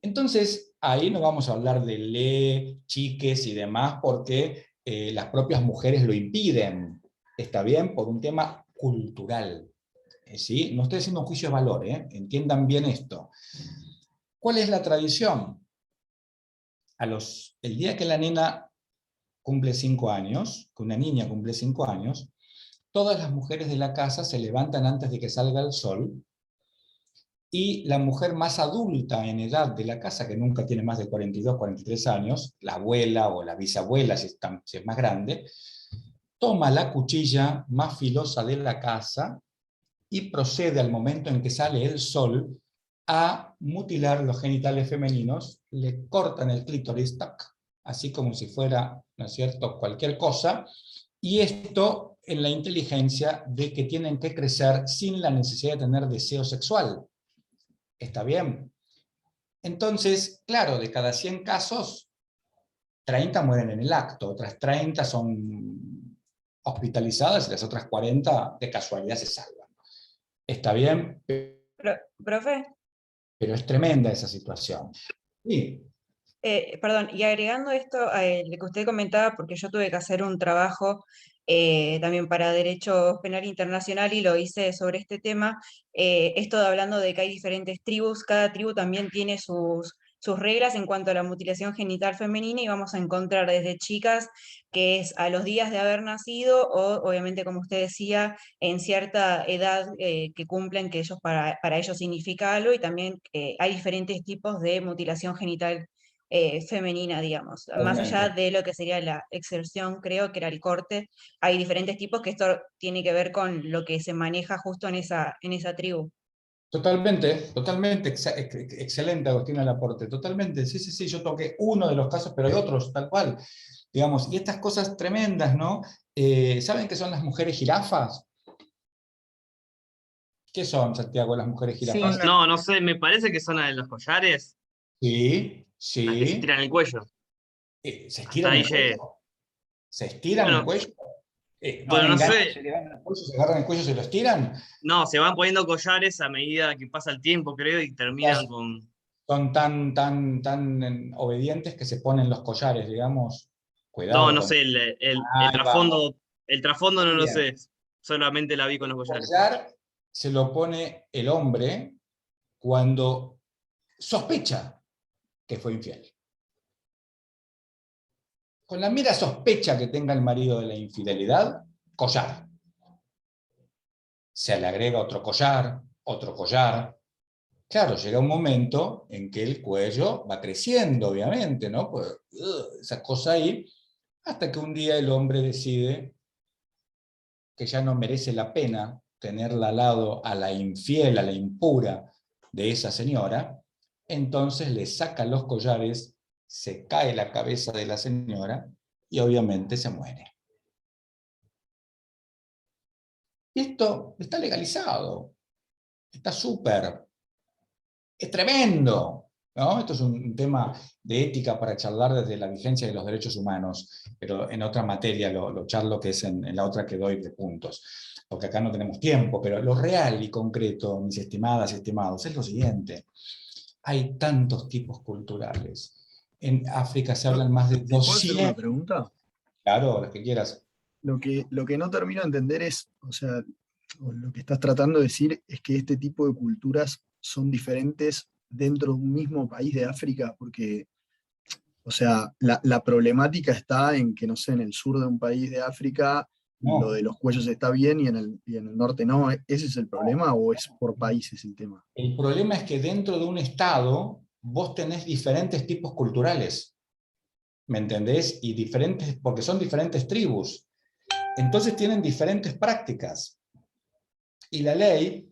S1: Entonces, ahí no vamos a hablar de ley, chiques y demás, porque las propias mujeres lo impiden, ¿está bien? Por un tema cultural, ¿sí? No estoy haciendo un juicio de valor, entiendan bien esto. ¿Cuál es la tradición? El día que la nena cumple 5 años, que una niña cumple 5 años, todas las mujeres de la casa se levantan antes de que salga el sol, y la mujer más adulta en edad de la casa, que nunca tiene más de 42, 43 años, la abuela o la bisabuela, si es más grande, toma la cuchilla más filosa de la casa y procede al momento en que sale el sol a mutilar los genitales femeninos, le cortan el clítoris, tac, así como si fuera, ¿no es cierto?, cualquier cosa, y esto en la inteligencia de que tienen que crecer sin la necesidad de tener deseo sexual. ¿Está bien? Entonces, claro, de cada 100 casos, 30 mueren en el acto, otras 30 son hospitalizadas y las otras 40 de casualidad se salvan. ¿Está bien?
S5: Profe.
S1: Pero es tremenda esa situación. Sí.
S5: Perdón, y agregando esto a lo que usted comentaba, porque yo tuve que hacer un trabajo también para Derecho Penal Internacional y lo hice sobre este tema, esto hablando de que hay diferentes tribus, cada tribu también tiene sus reglas en cuanto a la mutilación genital femenina, y vamos a encontrar desde chicas, que es a los días de haber nacido, o obviamente, como usted decía, en cierta edad que cumplen, que para ellos significa algo, y también hay diferentes tipos de mutilación genital femenina, digamos. Más allá de lo que sería la exerción, creo que era el corte, hay diferentes tipos, que esto tiene que ver con lo que se maneja justo en esa tribu.
S1: Totalmente, totalmente, excelente, Agustina, el aporte, totalmente, sí, sí, sí, yo toqué uno de los casos, pero hay otros, tal cual, digamos, y estas cosas tremendas, ¿no? ¿Saben qué son las mujeres jirafas? ¿Qué son, Santiago, las mujeres jirafas?
S10: No, no sé, me parece que son las de los collares.
S1: Sí, sí.
S10: Las que se estiran el cuello.
S1: ¿Se
S10: Hasta
S1: estiran
S10: ahí
S1: el cuello?
S10: llegué.
S1: ¿Se estiran el cuello?
S10: Bueno, no sé.
S1: Se agarran el cuello, se lo estiran.
S10: No, se van poniendo collares a medida que pasa el tiempo, creo, y terminan con...
S1: Son tan obedientes que se ponen los collares, digamos. Cuidado.
S10: No, no sé, el trasfondo no lo sé. Solamente la vi con los collares.
S1: El collar se lo pone el hombre cuando sospecha que fue infiel. Con la mera sospecha que tenga el marido de la infidelidad, collar. Se le agrega otro collar. Claro, llega un momento en que el cuello va creciendo, obviamente, ¿no? Pues, esa cosa ahí, hasta que un día el hombre decide que ya no merece la pena tenerla al lado a la infiel, a la impura de esa señora, entonces le saca los collares, se cae la cabeza de la señora y obviamente se muere. Y esto está legalizado, está súper, es tremendo, ¿no? Esto es un tema de ética para charlar desde la vigencia de los derechos humanos, pero en otra materia lo charlo, que es en la otra que doy de puntos, porque acá no tenemos tiempo, pero lo real y concreto, mis estimadas y estimados, es lo siguiente. Hay tantos tipos culturales. En África se hablan más de 200...
S15: ¿Puedo hacer una pregunta?
S1: Claro, lo que quieras.
S15: Lo que no termino de entender es, o sea, lo que estás tratando de decir es que este tipo de culturas son diferentes dentro de un mismo país de África, porque, o sea, la problemática está en que, no sé, en el sur de un país de África lo de los cuellos está bien y en el norte no. ¿Ese es el problema o es por países el tema?
S1: El problema es que dentro de un estado vos tenés diferentes tipos culturales, ¿me entendés? Y diferentes, porque son diferentes tribus. Entonces tienen diferentes prácticas. Y la ley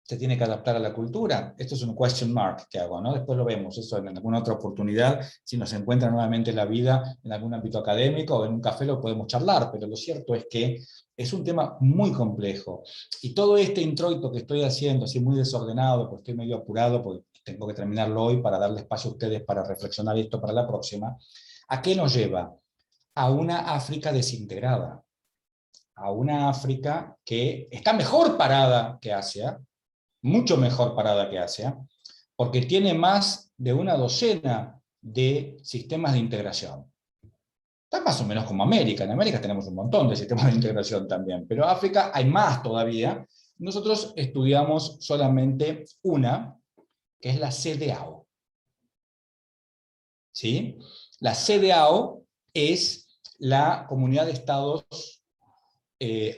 S1: se tiene que adaptar a la cultura. Esto es un question mark que hago, ¿no? Después lo vemos, eso en alguna otra oportunidad, si nos encuentra nuevamente la vida en algún ámbito académico o en un café lo podemos charlar, pero lo cierto es que es un tema muy complejo. Y todo este introito que estoy haciendo, así muy desordenado, porque estoy medio apurado, porque tengo que terminarlo hoy para darle espacio a ustedes para reflexionar esto para la próxima, ¿a qué nos lleva? A una África desintegrada. A una África que está mejor parada que Asia, mucho mejor parada que Asia, porque tiene más de una docena de sistemas de integración. Está más o menos como América. En América tenemos un montón de sistemas de integración también, pero África hay más todavía. Nosotros estudiamos solamente una, que es la CEDEAO. ¿Sí? La CEDEAO es la Comunidad de Estados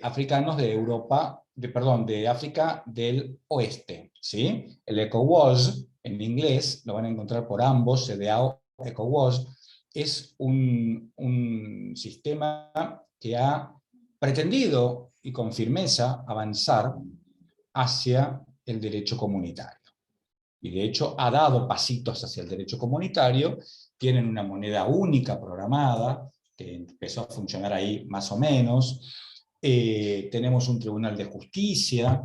S1: africanos de Europa, de África del Oeste, ¿sí? El ECOWAS, en inglés, lo van a encontrar por ambos, CEDEAO, ECOWAS, es un sistema que ha pretendido, y con firmeza, avanzar hacia el derecho comunitario. Y de hecho ha dado pasitos hacia el derecho comunitario, tienen una moneda única programada, que empezó a funcionar ahí más o menos. Tenemos un tribunal de justicia,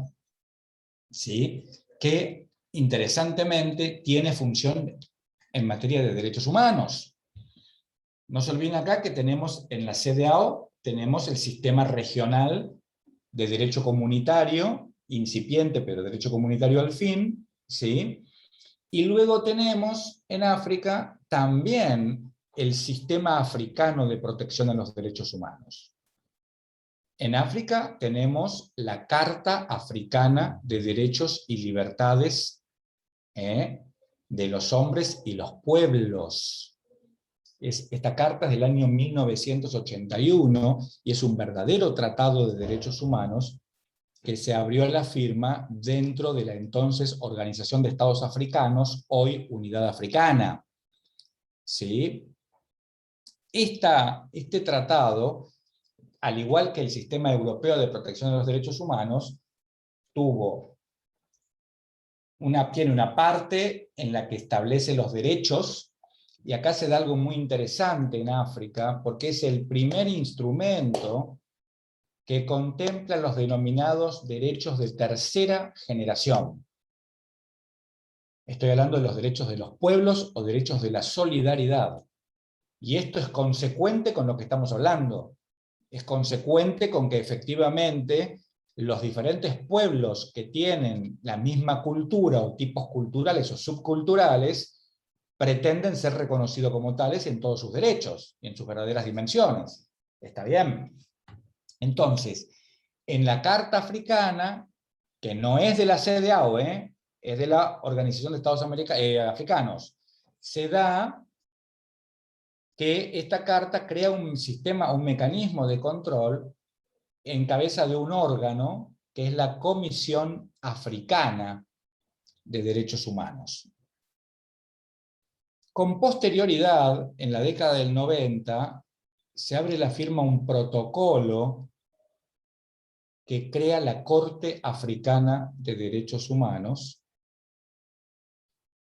S1: ¿sí? Que interesantemente tiene función en materia de derechos humanos. No se olviden acá que tenemos en la CEDEAO, tenemos el sistema regional de derecho comunitario, incipiente pero derecho comunitario al fin, ¿sí? Y luego tenemos en África también el sistema africano de protección de los derechos humanos. En África tenemos la Carta Africana de Derechos y Libertades de los hombres y los pueblos. Esta carta es del año 1981 y es un verdadero tratado de derechos humanos que se abrió a la firma dentro de la entonces Organización de Estados Africanos, hoy Unidad Africana. ¿Sí? Este tratado, al igual que el Sistema Europeo de Protección de los Derechos Humanos, tiene una parte en la que establece los derechos, y acá se da algo muy interesante en África, porque es el primer instrumento que contempla los denominados derechos de tercera generación. Estoy hablando de los derechos de los pueblos o derechos de la solidaridad. Y esto es consecuente con lo que estamos hablando. Es consecuente con que efectivamente los diferentes pueblos que tienen la misma cultura o tipos culturales o subculturales pretenden ser reconocidos como tales en todos sus derechos y en sus verdaderas dimensiones. ¿Está bien? Entonces, en la Carta Africana, que no es de la CEDEAO, es de la Organización de Estados Africanos, se da que esta carta crea un sistema, un mecanismo de control en cabeza de un órgano que es la Comisión Africana de Derechos Humanos. Con posterioridad, en la década del 90, se abre la firma un protocolo que crea la Corte Africana de Derechos Humanos,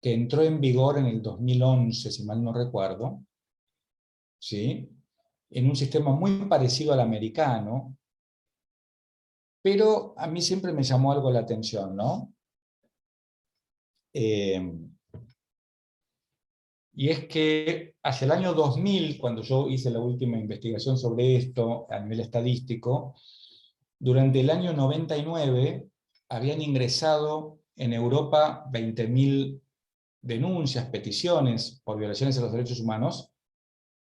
S1: que entró en vigor en el 2011, si mal no recuerdo, ¿sí? En un sistema muy parecido al americano, pero a mí siempre me llamó algo la atención, ¿no? Y es que hacia el año 2000, cuando yo hice la última investigación sobre esto a nivel estadístico, durante el año 99 habían ingresado en Europa 20.000 denuncias, peticiones por violaciones a los derechos humanos,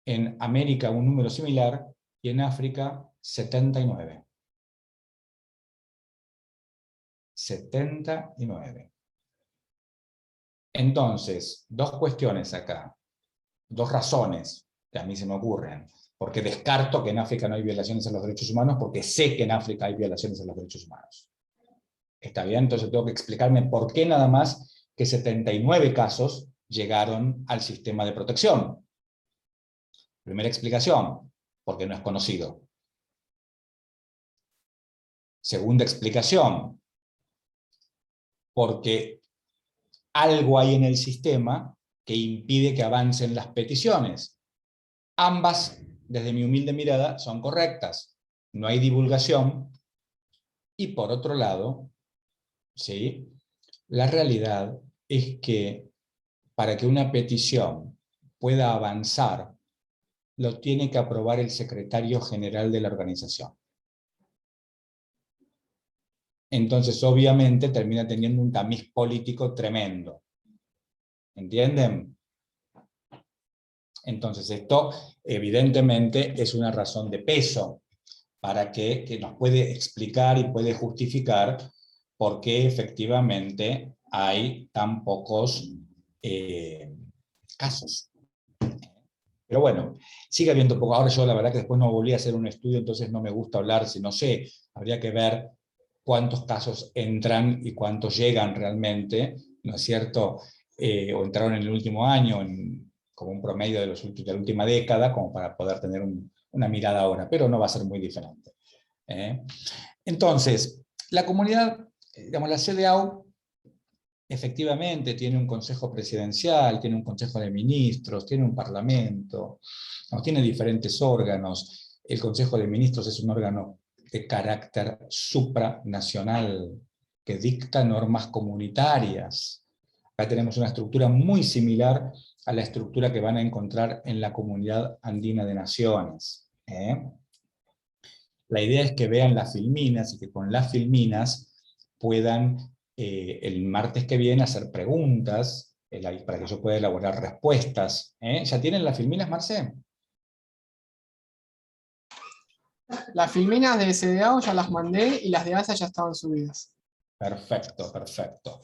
S1: en América un número similar, y en África 79. 79. Entonces, dos cuestiones acá, dos razones que a mí se me ocurren. Porque descarto que en África no hay violaciones a los derechos humanos, porque sé que en África hay violaciones a los derechos humanos. ¿Está bien? Entonces tengo que explicarme por qué nada más que 79 casos llegaron al sistema de protección. Primera explicación, porque no es conocido. Segunda explicación, porque algo hay en el sistema que impide que avancen las peticiones. Ambas, desde mi humilde mirada, son correctas. No hay divulgación. Y por otro lado, ¿sí?, la realidad es que para que una petición pueda avanzar, lo tiene que aprobar el secretario general de la organización. Entonces, obviamente, termina teniendo un tamiz político tremendo. ¿Entienden? Entonces, esto evidentemente es una razón de peso para que nos puede explicar y puede justificar por qué efectivamente hay tan pocos casos. Pero bueno, sigue habiendo poco. Ahora yo la verdad que después no volví a hacer un estudio, entonces no me gusta hablar, si no sé, habría que ver cuántos casos entran y cuántos llegan realmente, ¿no es cierto? O entraron en el último año, como un promedio de la última década, como para poder tener una mirada ahora, pero no va a ser muy diferente. Entonces, la comunidad, digamos, la CDAO, efectivamente tiene un consejo presidencial, tiene un consejo de ministros, tiene un parlamento, ¿no? Tiene diferentes órganos. El consejo de ministros es un órgano de carácter supranacional que dicta normas comunitarias. Acá tenemos una estructura muy similar a la estructura que van a encontrar en la Comunidad Andina de Naciones. La idea es que vean las filminas y que con las filminas puedan el martes que viene hacer preguntas para que yo pueda elaborar respuestas. ¿Ya tienen las filminas, Marce?
S19: Las filminas de CDAO ya las mandé y las de ASA ya estaban subidas.
S1: Perfecto, perfecto.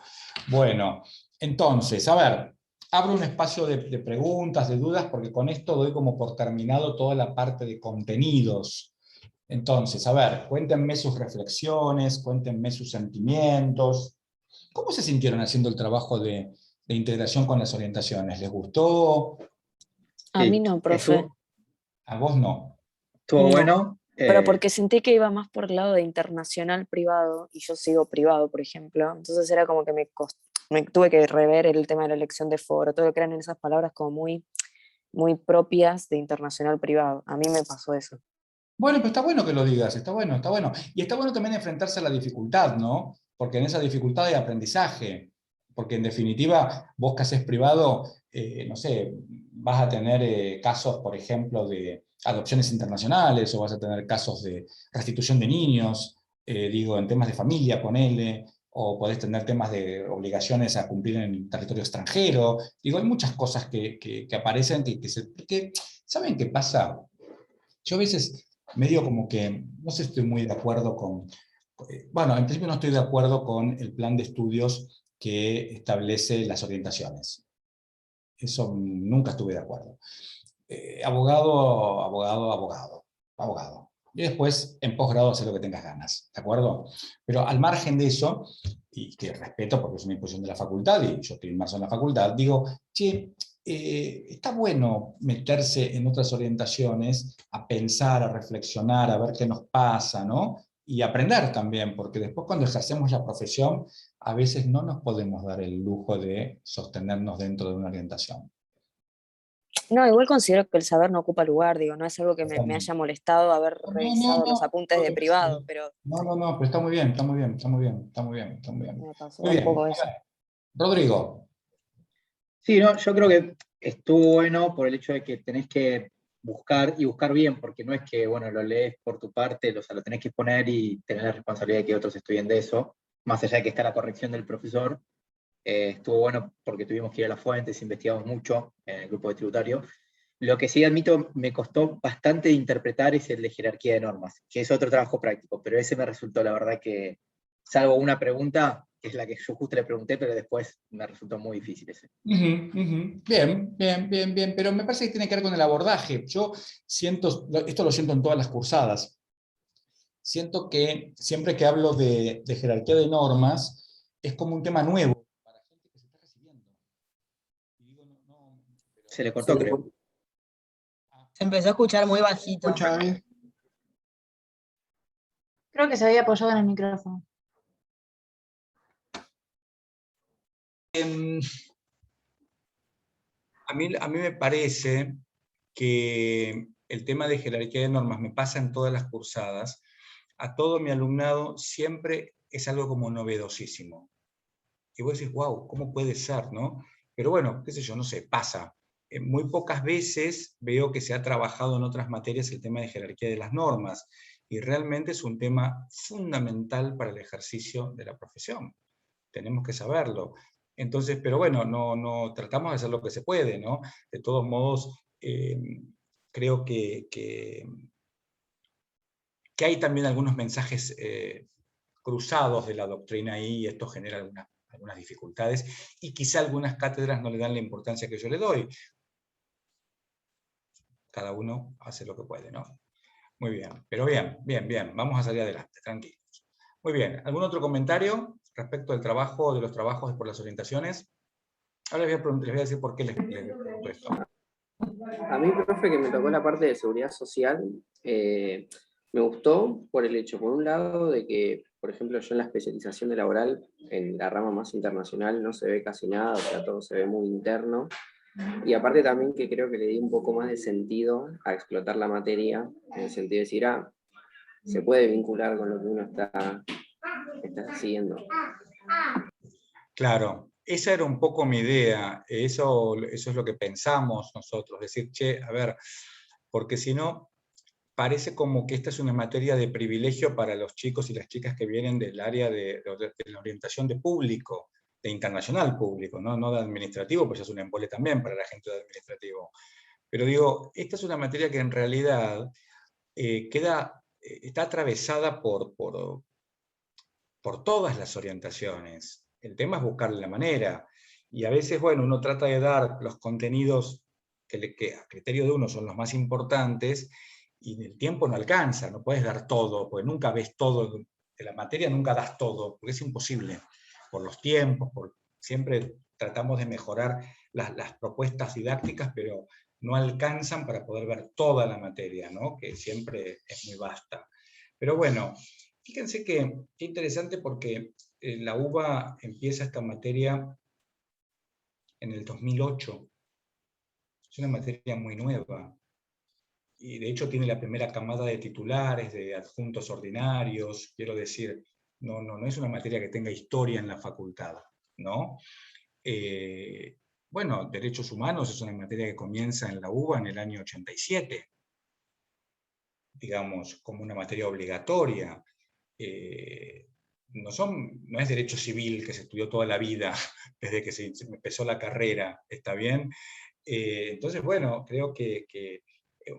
S1: Bueno, entonces, a ver, abro un espacio de preguntas, de dudas, porque con esto doy como por terminado toda la parte de contenidos. Entonces, a ver, cuéntenme sus reflexiones, cuéntenme sus sentimientos. ¿Cómo se sintieron haciendo el trabajo de integración con las orientaciones? ¿Les gustó?
S4: A mí no, profe.
S1: ¿A vos no?
S3: ¿Estuvo
S4: No,
S3: bueno?
S4: pero porque sentí que iba más por el lado de internacional privado, y yo sigo privado, por ejemplo, entonces era como que me tuve que rever el tema de la elección de foro, todo lo que eran esas palabras como muy, muy propias de internacional privado. A mí me pasó eso.
S1: Bueno, pues está bueno que lo digas, está bueno, está bueno. Y está bueno también enfrentarse a la dificultad, ¿no? Porque en esa dificultad hay aprendizaje. Porque en definitiva, vos que haces privado, no sé, vas a tener casos, por ejemplo, de adopciones internacionales, o vas a tener casos de restitución de niños, digo, en temas de familia, ponele, o podés tener temas de obligaciones a cumplir en el territorio extranjero. Digo, hay muchas cosas que aparecen porque, ¿saben qué pasa? Yo a veces medio como que no sé, estoy muy de acuerdo con... Bueno, en principio no estoy de acuerdo con el plan de estudios que establece las orientaciones. Eso nunca estuve de acuerdo. Abogado, abogado, abogado, abogado. Y después, en posgrado, hacer lo que tengas ganas, ¿de acuerdo? Pero al margen de eso, y que respeto porque es una imposición de la facultad, y yo estoy inmerso en la facultad, digo, che, está bueno meterse en otras orientaciones, a pensar, a reflexionar, a ver qué nos pasa, ¿no? Y aprender también, porque después cuando ejercemos la profesión, a veces no nos podemos dar el lujo de sostenernos dentro de una orientación.
S4: No, igual considero que el saber no ocupa lugar, digo, no es algo que me haya molestado haber revisado los apuntes de privado, pero...
S1: No, pero está muy bien, está muy bien, está muy bien, está muy bien, está muy bien.
S4: Me pasó
S1: Muy
S4: un
S1: bien.
S4: poco eso.
S1: Rodrigo.
S3: Sí, no, yo creo que estuvo bueno por el hecho de que tenés que buscar y buscar bien, porque no es que, bueno, lo lees por tu parte, o sea, lo tenés que poner y tener la responsabilidad de que otros estudien de eso, más allá de que está la corrección del profesor. Estuvo bueno porque tuvimos que ir a las fuentes, investigamos mucho en el grupo de tributario. Lo que sí admito me costó bastante interpretar es el de jerarquía de normas, que es otro trabajo práctico, pero ese me resultó, la verdad, que, salvo una pregunta, que es la que yo justo le pregunté, pero después me resultó muy difícil ese.
S1: Bien, bien, pero me parece que tiene que ver con el abordaje. Yo siento, esto lo siento en todas las cursadas, siento que siempre que hablo de jerarquía de normas, es como un tema nuevo.
S3: Se le cortó, creo.
S9: Se empezó a escuchar muy bajito.
S19: Escucha,
S8: Creo
S20: Creo que se había apoyado en el micrófono.
S1: A mí me parece que el tema de jerarquía de normas me pasa en todas las cursadas. A todo mi alumnado siempre es algo como novedosísimo. Y vos decís, wow, ¿cómo puede ser, no? Pero bueno, qué sé yo, no sé, pasa. Muy pocas veces veo que se ha trabajado en otras materias el tema de jerarquía de las normas, y realmente es un tema fundamental para el ejercicio de la profesión. Tenemos que saberlo. Entonces, pero bueno, no tratamos de hacer lo que se puede, ¿no? De todos modos, creo que hay también algunos mensajes cruzados de la doctrina ahí, y esto genera algunas dificultades, y quizá algunas cátedras no le dan la importancia que yo le doy. Cada uno hace lo que puede, ¿no? Muy bien, pero bien, vamos a salir adelante, tranquilos. Muy bien, ¿algún otro comentario respecto del trabajo, de los trabajos por las orientaciones? Ahora les voy a decir por qué les pregunto esto.
S7: A mí, profe, que me tocó la parte de seguridad social, me gustó por el hecho, por un lado, de que, por ejemplo, yo en la especialización de laboral, en la rama más internacional, no se ve casi nada, o sea, todo se ve muy interno. Y aparte también que creo que le di un poco más de sentido a explotar la materia, en el sentido de decir, se puede vincular con lo que uno está haciendo.
S1: Claro, esa era un poco mi idea, eso es lo que pensamos nosotros, decir, che, a ver, porque si no, parece como que esta es una materia de privilegio para los chicos y las chicas que vienen del área de la orientación de público, de internacional público, no de administrativo, pues es un embole también para la gente de administrativo. Pero digo, esta es una materia que en realidad está atravesada por todas las orientaciones. El tema es buscarle la manera. Y a veces, bueno, uno trata de dar los contenidos que a criterio de uno son los más importantes, y el tiempo no alcanza, no puedes dar todo, porque nunca ves todo, de la materia nunca das todo, porque es imposible, por los tiempos, siempre tratamos de mejorar las propuestas didácticas, pero no alcanzan para poder ver toda la materia, ¿no? Que siempre es muy vasta. Pero bueno, fíjense qué interesante, porque la UBA empieza esta materia en el 2008. Es una materia muy nueva. Y de hecho tiene la primera camada de titulares, de adjuntos ordinarios. Quiero decir, no es una materia que tenga historia en la facultad, ¿no? Bueno, derechos humanos es una materia que comienza en la UBA en el año 87, digamos, como una materia obligatoria. No es derecho civil que se estudió toda la vida, desde que se empezó la carrera, ¿está bien? Entonces, bueno, creo que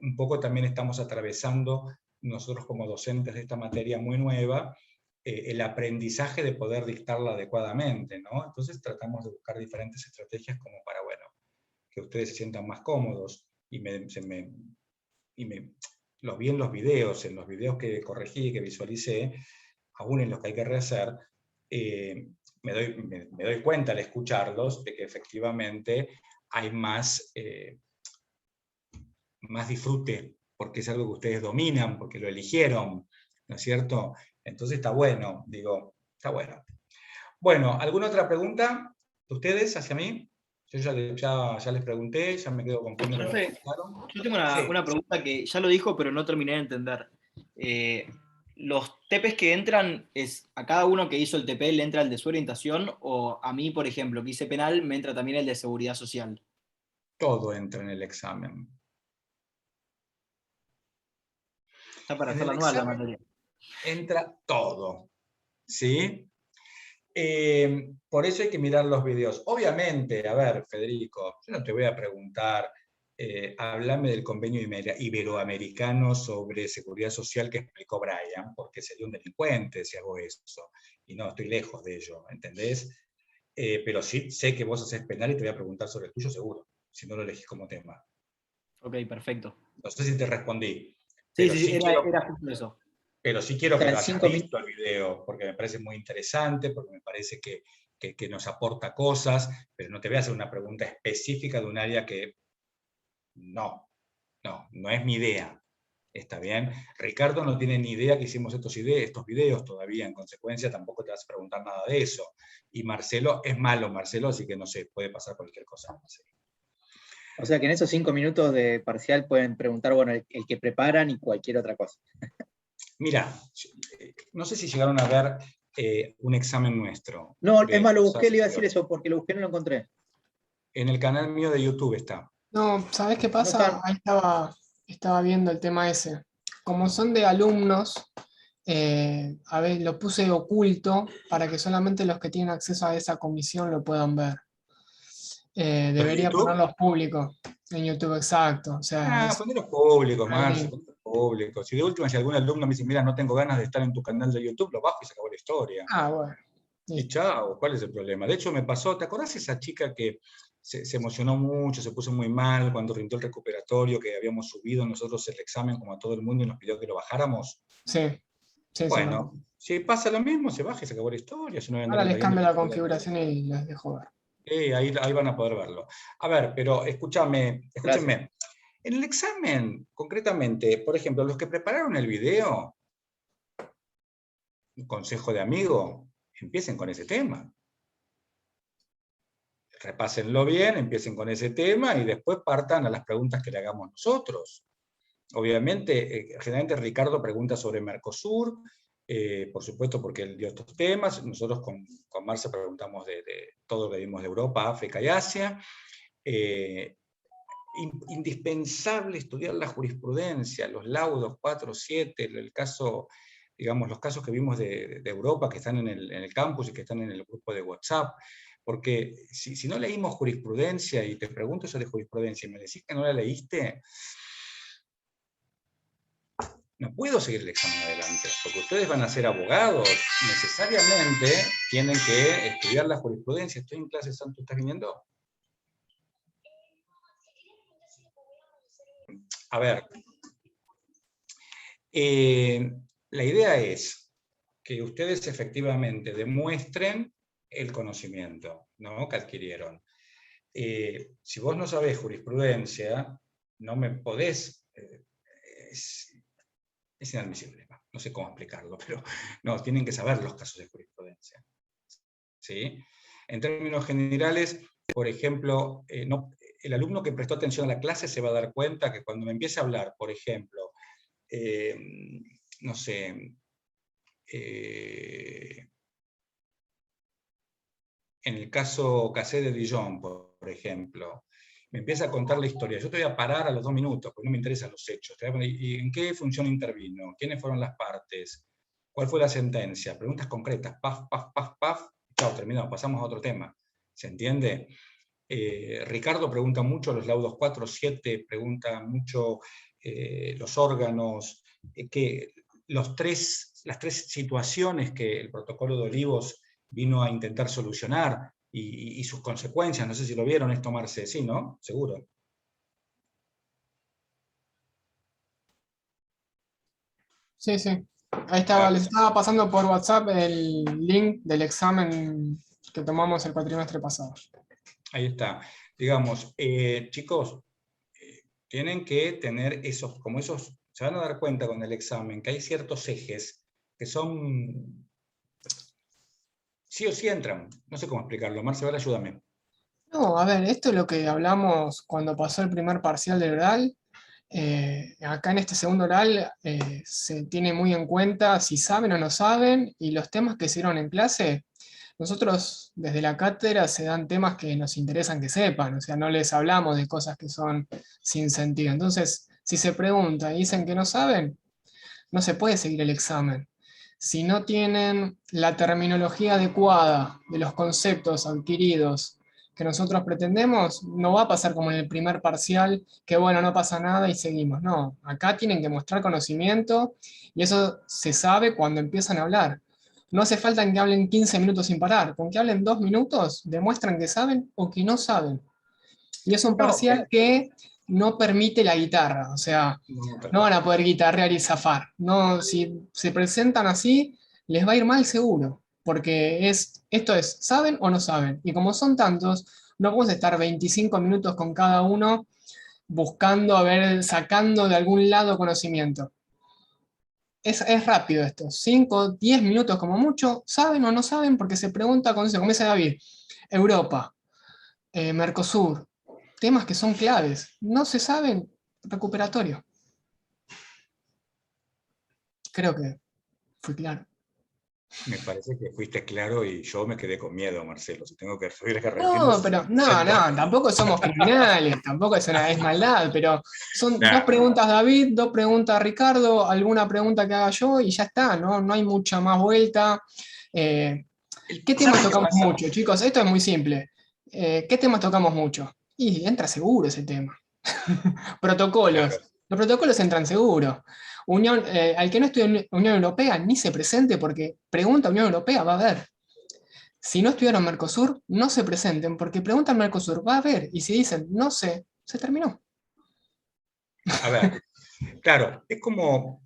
S1: un poco también estamos atravesando, nosotros como docentes de esta materia muy nueva, el aprendizaje de poder dictarla adecuadamente, ¿no? Entonces tratamos de buscar diferentes estrategias como para, bueno, que ustedes se sientan más cómodos, los vi en los videos que corregí, que visualicé, aún en los que hay que rehacer, me doy cuenta al escucharlos de que efectivamente hay más disfrute, porque es algo que ustedes dominan, porque lo eligieron, ¿no es cierto? Entonces está bueno, digo, está bueno. Bueno, ¿alguna otra pregunta de ustedes hacia mí? Yo ya les pregunté, ya me quedo con que
S12: Profe,
S1: preguntaron.
S12: yo tengo una pregunta que ya lo dijo, pero no terminé de entender. ¿Los TPs que entran, a cada uno que hizo el TP le entra el de su orientación, o a mí, por ejemplo, que hice penal, me entra también el de seguridad social?
S1: Todo entra en el examen.
S12: Está para
S1: En
S12: hacer
S1: el
S12: la nueva la
S1: examen
S12: materia.
S1: entra todo, ¿sí? Por eso hay que mirar los videos. Obviamente, a ver, Federico, yo no te voy a preguntar, háblame del convenio iberoamericano sobre seguridad social que explicó Brian, porque sería un delincuente si hago eso. Y no, estoy lejos de ello, ¿entendés? Pero sí sé que vos haces penal y te voy a preguntar sobre el tuyo seguro, si no lo elegís como tema.
S12: Ok, perfecto.
S1: No sé si te respondí.
S12: Sí,
S1: Pero
S12: sí, era justo eso.
S1: Pero sí quiero que lo hayas
S3: 5
S1: visto el video, porque me parece muy interesante, porque me parece que nos aporta cosas, pero no te voy a hacer una pregunta específica de un área que no es mi idea. Está bien. Ricardo no tiene ni idea que hicimos estos videos todavía, en consecuencia tampoco te vas a preguntar nada de eso. Y Marcelo es malo, Marcelo, así que no sé, puede pasar cualquier cosa. Marcelo.
S3: O sea que en esos 5 minutos de parcial pueden preguntar, bueno, el que preparan y cualquier otra cosa.
S1: Mira, no sé si llegaron a ver un examen nuestro.
S3: No, es más, lo busqué, le iba a decir eso, porque lo busqué y no lo encontré.
S1: En el canal mío de YouTube está.
S19: No, ¿sabés qué pasa? Ahí estaba viendo el tema ese. Como son de alumnos, a ver, lo puse oculto para que solamente los que tienen acceso a esa comisión lo puedan ver. Debería ponerlos públicos en YouTube, exacto. O sea,
S1: ponerlos públicos, Marce, ponerlos públicos. Si de última, si algún alumno me dice, mira, no tengo ganas de estar en tu canal de YouTube, lo bajo y se acabó la historia.
S19: Bueno.
S1: Y chao, ¿cuál es el problema? De hecho, me pasó, ¿te acordás esa chica que se emocionó mucho, se puso muy mal cuando rindió el recuperatorio, que habíamos subido nosotros el examen como a todo el mundo y nos pidió que lo bajáramos?
S19: Sí.
S1: Bueno, si pasa lo mismo, se baja y se acabó la historia. Si no
S19: ahora les cambio la configuración y les dejo ver.
S1: Ahí van a poder verlo. A ver, pero escúchenme. En el examen, concretamente, por ejemplo, los que prepararon el video, un consejo de amigo, empiecen con ese tema. Repásenlo bien, empiecen con ese tema y después partan a las preguntas que le hagamos nosotros. Obviamente, generalmente Ricardo pregunta sobre Mercosur, por supuesto porque él dio estos temas. Nosotros con Marce preguntamos de todo lo que vimos de Europa, África y Asia. Indispensable estudiar la jurisprudencia, los laudos 4, 7, el caso, digamos, los casos que vimos de Europa que están en el campus y que están en el grupo de WhatsApp. Porque si no leímos jurisprudencia y te pregunto sobre jurisprudencia y me decís que no la leíste, no puedo seguir el examen adelante, porque ustedes van a ser abogados, necesariamente tienen que estudiar la jurisprudencia. Estoy en clase, Santo, ¿estás viniendo? A ver, la idea es que ustedes efectivamente demuestren el conocimiento, ¿no?, que adquirieron. Si vos no sabés jurisprudencia, no me podés... es inadmisible, no sé cómo explicarlo, pero no, tienen que saber los casos de jurisprudencia. ¿Sí? En términos generales, por ejemplo, el alumno que prestó atención a la clase se va a dar cuenta que cuando me empiece a hablar, por ejemplo, no sé, en el caso Cassé de Dijon, por ejemplo, me empieza a contar la historia. Yo te voy a parar a los 2 minutos, porque no me interesan los hechos. Te voy a poner, ¿y en qué función intervino? ¿Quiénes fueron las partes? ¿Cuál fue la sentencia? Preguntas concretas. Paf, paf, paf, paf. Chao, terminamos. Pasamos a otro tema. ¿Se entiende? Ricardo pregunta mucho los laudos 4, 7, pregunta mucho los órganos, las tres situaciones que el protocolo de Olivos vino a intentar solucionar y sus consecuencias. No sé si lo vieron esto, Marce. Sí, ¿no? Seguro.
S19: Sí. Ahí estaba, les estaba pasando por WhatsApp el link del examen que tomamos el cuatrimestre pasado.
S1: Ahí está. Digamos, chicos, tienen que tener esos, se van a dar cuenta con el examen que hay ciertos ejes que son, sí o sí entran. No sé cómo explicarlo. Marce, ahora ayúdame.
S19: No, a ver, esto es lo que hablamos cuando pasó el primer parcial del oral. Acá en este segundo oral se tiene muy en cuenta si saben o no saben, y los temas que se dieron en clase, nosotros desde la cátedra se dan temas que nos interesan que sepan, o sea, no les hablamos de cosas que son sin sentido. Entonces, si se preguntan y dicen que no saben, no se puede seguir el examen. Si no tienen la terminología adecuada de los conceptos adquiridos que nosotros pretendemos, no va a pasar como en el primer parcial, que bueno, no pasa nada y seguimos. No, acá tienen que mostrar conocimiento y eso se sabe cuando empiezan a hablar. No hace falta que hablen 15 minutos sin parar, con que hablen 2 minutos demuestran que saben o que no saben. Y es un parcial que no permite la guitarra, o sea, no van a poder guitarrear y zafar. No, si se presentan así, les va a ir mal seguro. Porque esto es, ¿saben o no saben? Y como son tantos, no podemos estar 25 minutos con cada uno buscando, a ver, sacando de algún lado conocimiento. Es rápido esto, 5, 10 minutos como mucho, ¿saben o no saben? Porque se pregunta, como dice David, Europa, Mercosur, temas que son claves, no se saben, recuperatorio. Creo que fui claro.
S21: Me parece que fuiste claro y yo me quedé con miedo, Marcelo. Si tengo que
S19: No, pero no, tampoco somos criminales, tampoco es maldad, pero son dos preguntas David, 2 preguntas Ricardo, alguna pregunta que haga yo y ya está, no hay mucha más vuelta. ¿Qué temas tocamos mucho, chicos? Esto es muy simple. ¿Qué temas tocamos mucho? Y entra seguro ese tema. Protocolos. Claro. Los protocolos entran seguro. Al que no estudia en Unión Europea ni se presente porque pregunta Unión Europea, va a ver. Si no estudiaron Mercosur, no se presenten porque preguntan Mercosur, va a ver. Y si dicen, no sé, se terminó.
S21: A ver, claro, es como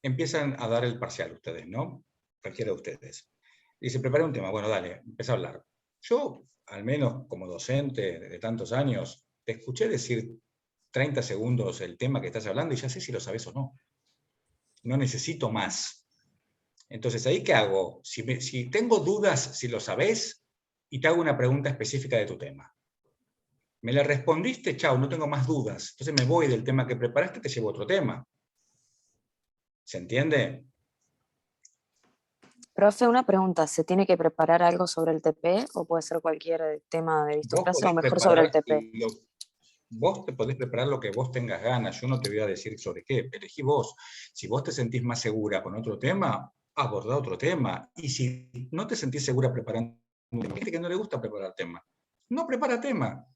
S21: empiezan a dar el parcial ustedes, ¿no? Cualquiera de ustedes. Y se prepara un tema, bueno, dale, empieza a hablar. Yo, al menos como docente de tantos años, te escuché decir 30 segundos el tema que estás hablando y ya sé si lo sabes o no. No necesito más. Entonces, ¿ahí qué hago? Si tengo dudas si lo sabés, y te hago una pregunta específica de tu tema. Me la respondiste, chao, no tengo más dudas. Entonces me voy del tema que preparaste y te llevo a otro tema. ¿Se entiende?
S4: Profe, una pregunta, ¿se tiene que preparar algo sobre el TP o puede ser cualquier tema de visto clase o mejor sobre el TP?
S21: Vos te podés preparar lo que vos tengas ganas, yo no te voy a decir sobre qué, elegí vos. Si vos te sentís más segura con otro tema, abordá otro tema. Y si no te sentís segura preparando un tema, gente que no le gusta preparar tema, no prepara tema.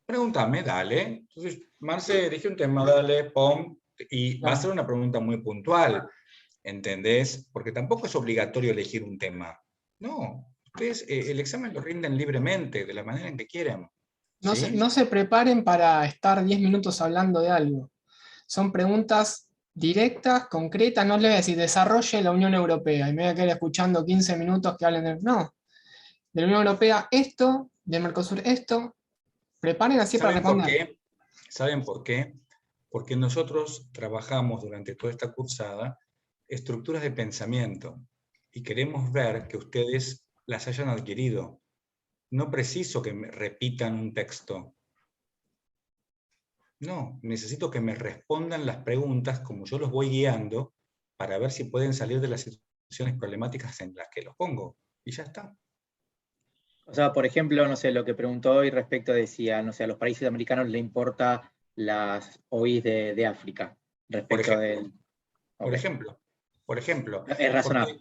S21: Pregúntame, dale. Entonces, Marce, elige un tema, dale, pom, y va a ser una pregunta muy puntual. ¿Entendés? Porque tampoco es obligatorio elegir un tema. No, ustedes el examen lo rinden libremente, de la manera en que quieran. ¿Sí?
S19: No se preparen para estar 10 minutos hablando de algo. Son preguntas directas, concretas, no le voy a decir desarrolle la Unión Europea y me voy a quedar escuchando 15 minutos que hablen de... No, de la Unión Europea esto, de Mercosur esto, preparen así para responder.
S21: ¿Saben por qué? Porque nosotros trabajamos durante toda esta cursada estructuras de pensamiento y queremos ver que ustedes las hayan adquirido. No preciso que me repitan un texto. No, necesito que me respondan las preguntas como yo los voy guiando para ver si pueden salir de las situaciones problemáticas en las que los pongo. Y ya está.
S3: O sea, por ejemplo, no sé, lo que preguntó hoy respecto decía, no sé, a los países americanos le importa las OIs de África. Respecto del...
S21: Por ejemplo.
S3: Es razonable.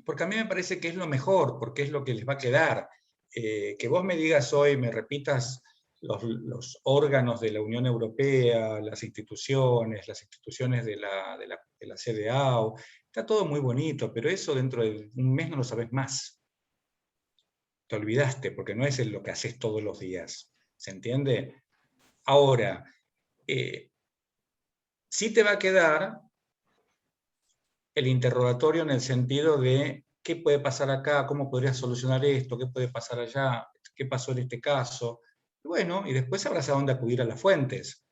S21: Porque a mí me parece que es lo mejor, porque es lo que les va a quedar. Que vos me digas hoy, me repitas los órganos de la Unión Europea, las instituciones de la CDAO, está todo muy bonito, pero eso dentro de un mes no lo sabes más. Te olvidaste, porque no es lo que haces todos los días. ¿Se entiende? Ahora, sí te va a quedar el interrogatorio en el sentido de qué puede pasar acá, cómo podrías solucionar esto, qué puede pasar allá, qué pasó en este caso. Bueno, y después sabrás a dónde acudir a las fuentes.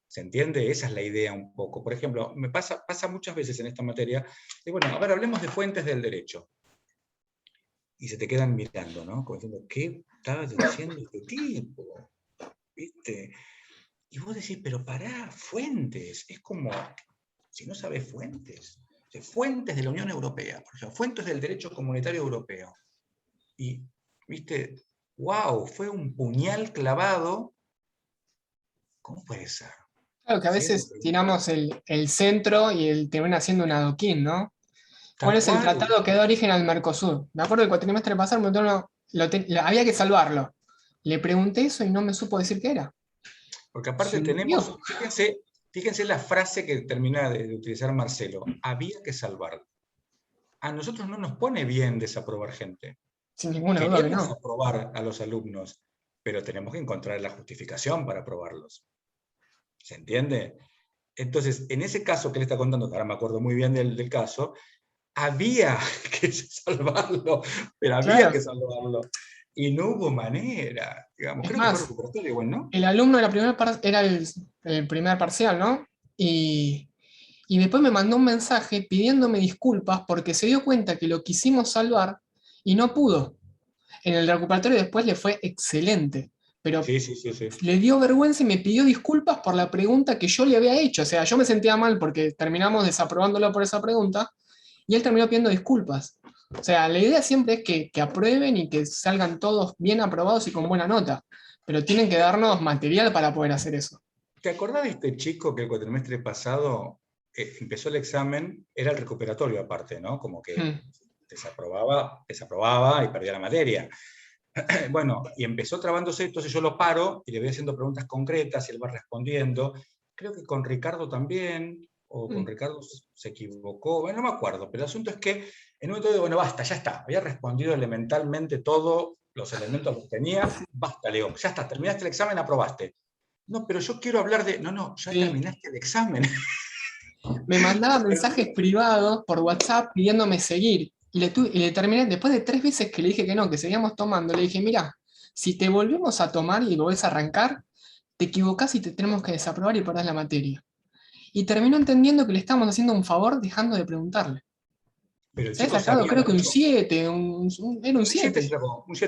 S21: ¿Se entiende? Esa es la idea un poco. Por ejemplo, me pasa muchas veces en esta materia, y bueno, a ver, hablemos de fuentes del derecho. Y se te quedan mirando, ¿no? Como diciendo, ¿qué estaba diciendo este tipo? ¿Viste? Y vos decís, pero pará, fuentes. Es como, si no sabes fuentes. Fuentes de la Unión Europea, por ejemplo, fuentes del derecho comunitario europeo. Y, viste, wow, fue un puñal clavado. ¿Cómo puede ser?
S19: Claro que a veces tiramos el centro y termina siendo un adoquín, ¿no? ¿Cuál es el tratado que da origen al Mercosur? Me acuerdo que el cuatrimestre pasado había que salvarlo. Le pregunté eso y no me supo decir qué era.
S21: Porque aparte tenemos, fíjense la frase que termina de utilizar Marcelo, había que salvarlo. A nosotros no nos pone bien desaprobar gente.
S19: Sin ninguna duda que no.
S21: Queremos aprobar a los alumnos, pero tenemos que encontrar la justificación para aprobarlos. ¿Se entiende? Entonces, en ese caso que él está contando, que ahora me acuerdo muy bien del caso, había que salvarlo, pero había
S19: Claro.
S21: que salvarlo. Y no hubo manera, digamos.
S19: Es
S21: Creo que fue
S19: más,
S21: recuperatorio igual, ¿no?
S19: el alumno de la primera era el primer parcial, ¿no? Y después me mandó un mensaje pidiéndome disculpas porque se dio cuenta que lo quisimos salvar y no pudo. En el recuperatorio después le fue excelente, pero
S21: Sí, sí, sí, sí.
S19: le dio vergüenza y me pidió disculpas por la pregunta que yo le había hecho. O sea, yo me sentía mal porque terminamos desaprobándolo por esa pregunta y él terminó pidiendo disculpas. O sea, la idea siempre es que aprueben y que salgan todos bien aprobados y con buena nota, pero tienen que darnos material para poder hacer eso.
S21: ¿Te acordás de este chico que el cuatrimestre pasado empezó el examen? Era el recuperatorio aparte, ¿no? Como que desaprobaba y perdía la materia. Bueno, y empezó trabándose, entonces yo lo paro y le voy haciendo preguntas concretas y él va respondiendo. Creo que con Ricardo también, o con Ricardo se equivocó, bueno, no me acuerdo, pero el asunto es que en un momento digo, bueno, basta, ya está, había respondido elementalmente todos los elementos los tenía, basta, le digo, ya está, terminaste el examen, aprobaste. No, pero yo quiero hablar de, no, ya terminaste el examen.
S19: Me mandaba mensajes privados por WhatsApp pidiéndome seguir. Y le terminé, después de 3 veces que le dije que no, que seguíamos tomando, le dije, mira, si te volvemos a tomar y volvés a arrancar, te equivocás y te tenemos que desaprobar y perdés la materia. Y terminó entendiendo que le estábamos haciendo un favor dejando de preguntarle.
S21: Pero el
S19: Se ha
S21: chico
S19: sacado,
S21: sabía
S19: creo que un
S21: mucho.
S19: 7, era un 7.
S21: Un 7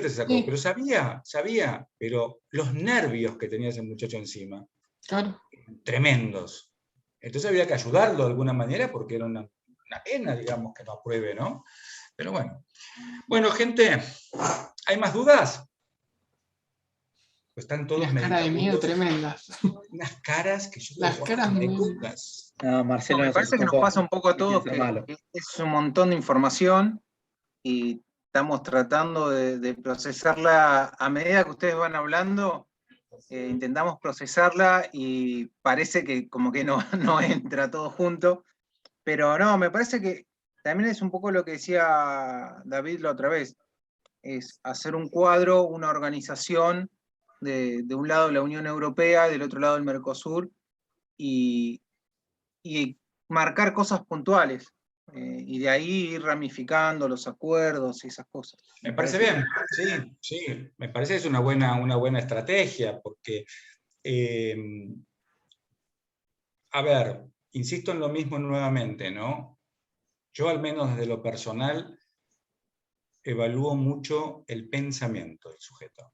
S21: se sacó,
S19: Sí.
S21: pero sabía, pero los nervios que tenía ese muchacho encima,
S19: claro,
S21: tremendos. Entonces había que ayudarlo de alguna manera porque era una pena, digamos, que no apruebe, ¿no? Pero bueno. Bueno, gente, ¿hay más dudas? Pues están todos
S19: unas caras de miedo
S21: meditabusos.
S19: tremendas.
S21: Unas caras que yo
S19: Las
S21: digo,
S19: caras
S21: wow,
S19: muy...
S3: No, Marcelo,
S16: Me parece que nos pasa un poco a todos que es un montón de información y estamos tratando de procesarla a medida que ustedes van hablando. Intentamos procesarla y parece que como que no entra todo junto. Pero no, me parece que también es un poco lo que decía David la otra vez. Es hacer un cuadro, una organización, de un lado la Unión Europea, del otro lado el Mercosur, y marcar cosas puntuales, y de ahí ir ramificando los acuerdos y esas cosas.
S21: Me parece bien, sí, me parece que es una buena estrategia, porque, a ver, insisto en lo mismo nuevamente, ¿no? Yo al menos desde lo personal evalúo mucho el pensamiento del sujeto.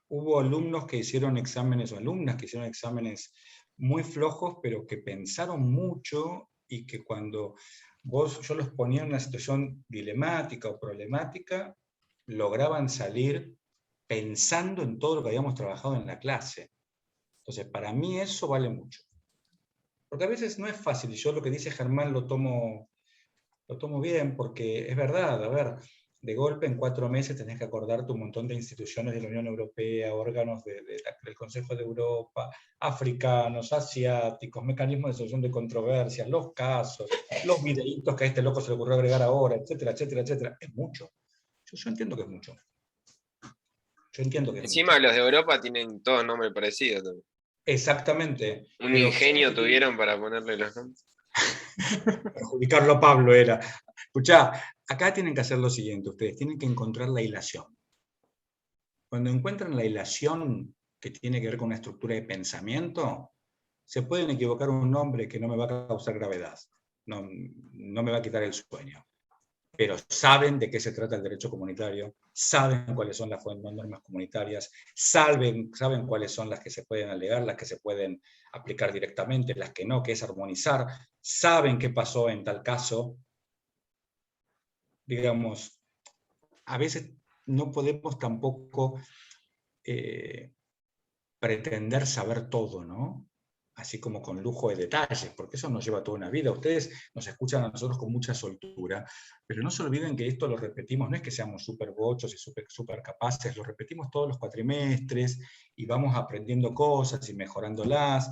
S21: Hubo alumnos que hicieron exámenes, o alumnas que hicieron exámenes muy flojos, pero que pensaron mucho y que cuando yo los ponía en una situación dilemática o problemática, lograban salir pensando en todo lo que habíamos trabajado en la clase. Entonces, para mí eso vale mucho. Porque a veces no es fácil, y yo lo que dice Germán lo tomo bien, porque es verdad, a ver, de golpe en 4 meses tenés que acordarte un montón de instituciones de la Unión Europea, órganos del Consejo de Europa, africanos, asiáticos, mecanismos de solución de controversias, los casos, los videitos que a este loco se le ocurrió agregar ahora, etcétera, etcétera, etcétera. Es mucho. Yo entiendo que es mucho.
S13: Encima los de Europa tienen todos nombres parecidos también.
S21: Exactamente.
S13: Un ingenio tuvieron para ponerle los nombres.
S21: Perjudicarlo a Pablo era. Escuchá, acá tienen que hacer lo siguiente, ustedes tienen que encontrar la hilación. Cuando encuentran la hilación que tiene que ver con una estructura de pensamiento, se pueden equivocar un nombre que no me va a causar gravedad, no me va a quitar el sueño. Pero saben de qué se trata el derecho comunitario, saben cuáles son las normas comunitarias, saben cuáles son las que se pueden alegar, las que se pueden aplicar directamente, las que no, que es armonizar, saben qué pasó en tal caso. Digamos, a veces no podemos tampoco pretender saber todo, ¿no? Así como con lujo de detalles, porque eso nos lleva toda una vida. Ustedes nos escuchan a nosotros con mucha soltura, pero no se olviden que esto lo repetimos, no es que seamos súper bochos y súper capaces, lo repetimos todos los cuatrimestres y vamos aprendiendo cosas y mejorándolas.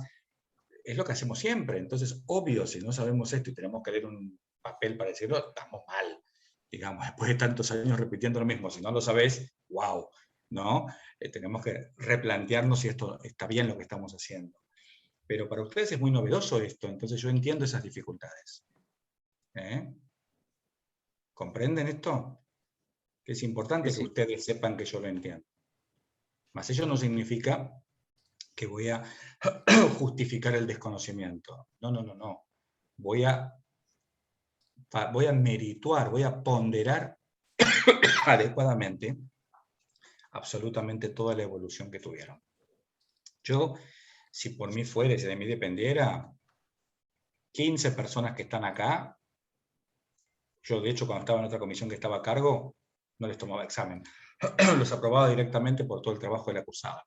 S21: Es lo que hacemos siempre. Entonces, obvio, si no sabemos esto y tenemos que leer un papel para decirlo, estamos mal. Digamos, después de tantos años repitiendo lo mismo, si no lo sabés, wow, ¿no? Tenemos que replantearnos si esto está bien lo que estamos haciendo. Pero para ustedes es muy novedoso esto, entonces yo entiendo esas dificultades. ¿Comprenden esto? Que es importante
S3: Sí.
S21: que ustedes sepan que yo lo entiendo. Mas ello no significa que voy a justificar el desconocimiento. No, no, no, no. Voy a merituar, voy a ponderar adecuadamente absolutamente toda la evolución que tuvieron. Yo, si por mí fuera y si de mí dependiera, 15 personas que están acá, yo de hecho cuando estaba en otra comisión que estaba a cargo, no les tomaba examen. Los aprobaba directamente por todo el trabajo de la cursada.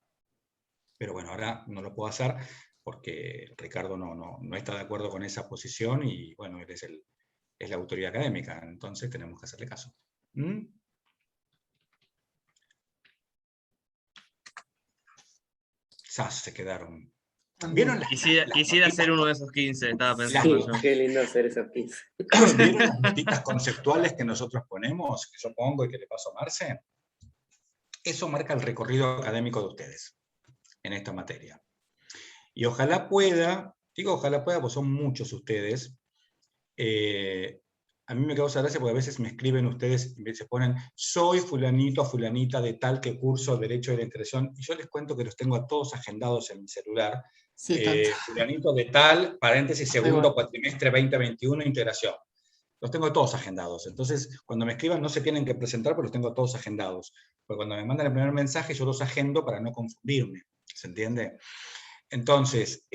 S21: Pero bueno, ahora no lo puedo hacer porque Ricardo no está de acuerdo con esa posición y bueno, él es la autoridad académica, entonces tenemos que hacerle caso. ¿Mm? Se quedaron. ¿Vieron
S10: Quisiera ser uno de esos 15, estaba pensando yo.
S7: Qué lindo hacer esos 15.
S21: ¿Vieron las notitas conceptuales que nosotros ponemos, que yo pongo y que le paso a Marce? Eso marca el recorrido académico de ustedes en esta materia. Y ojalá pueda, digo ojalá pueda, pues son muchos ustedes. A mí me causa gracia porque a veces me escriben ustedes y se ponen, soy fulanito o fulanita de tal que curso Derecho de la Integración, y yo les cuento que los tengo a todos agendados en mi celular.
S19: Sí,
S21: Fulanito de tal, paréntesis, segundo cuatrimestre 2021, integración. Los tengo todos agendados. Entonces, cuando me escriban no se tienen que presentar porque los tengo todos agendados. Porque cuando me mandan el primer mensaje yo los agendo para no confundirme. ¿Se entiende? Entonces,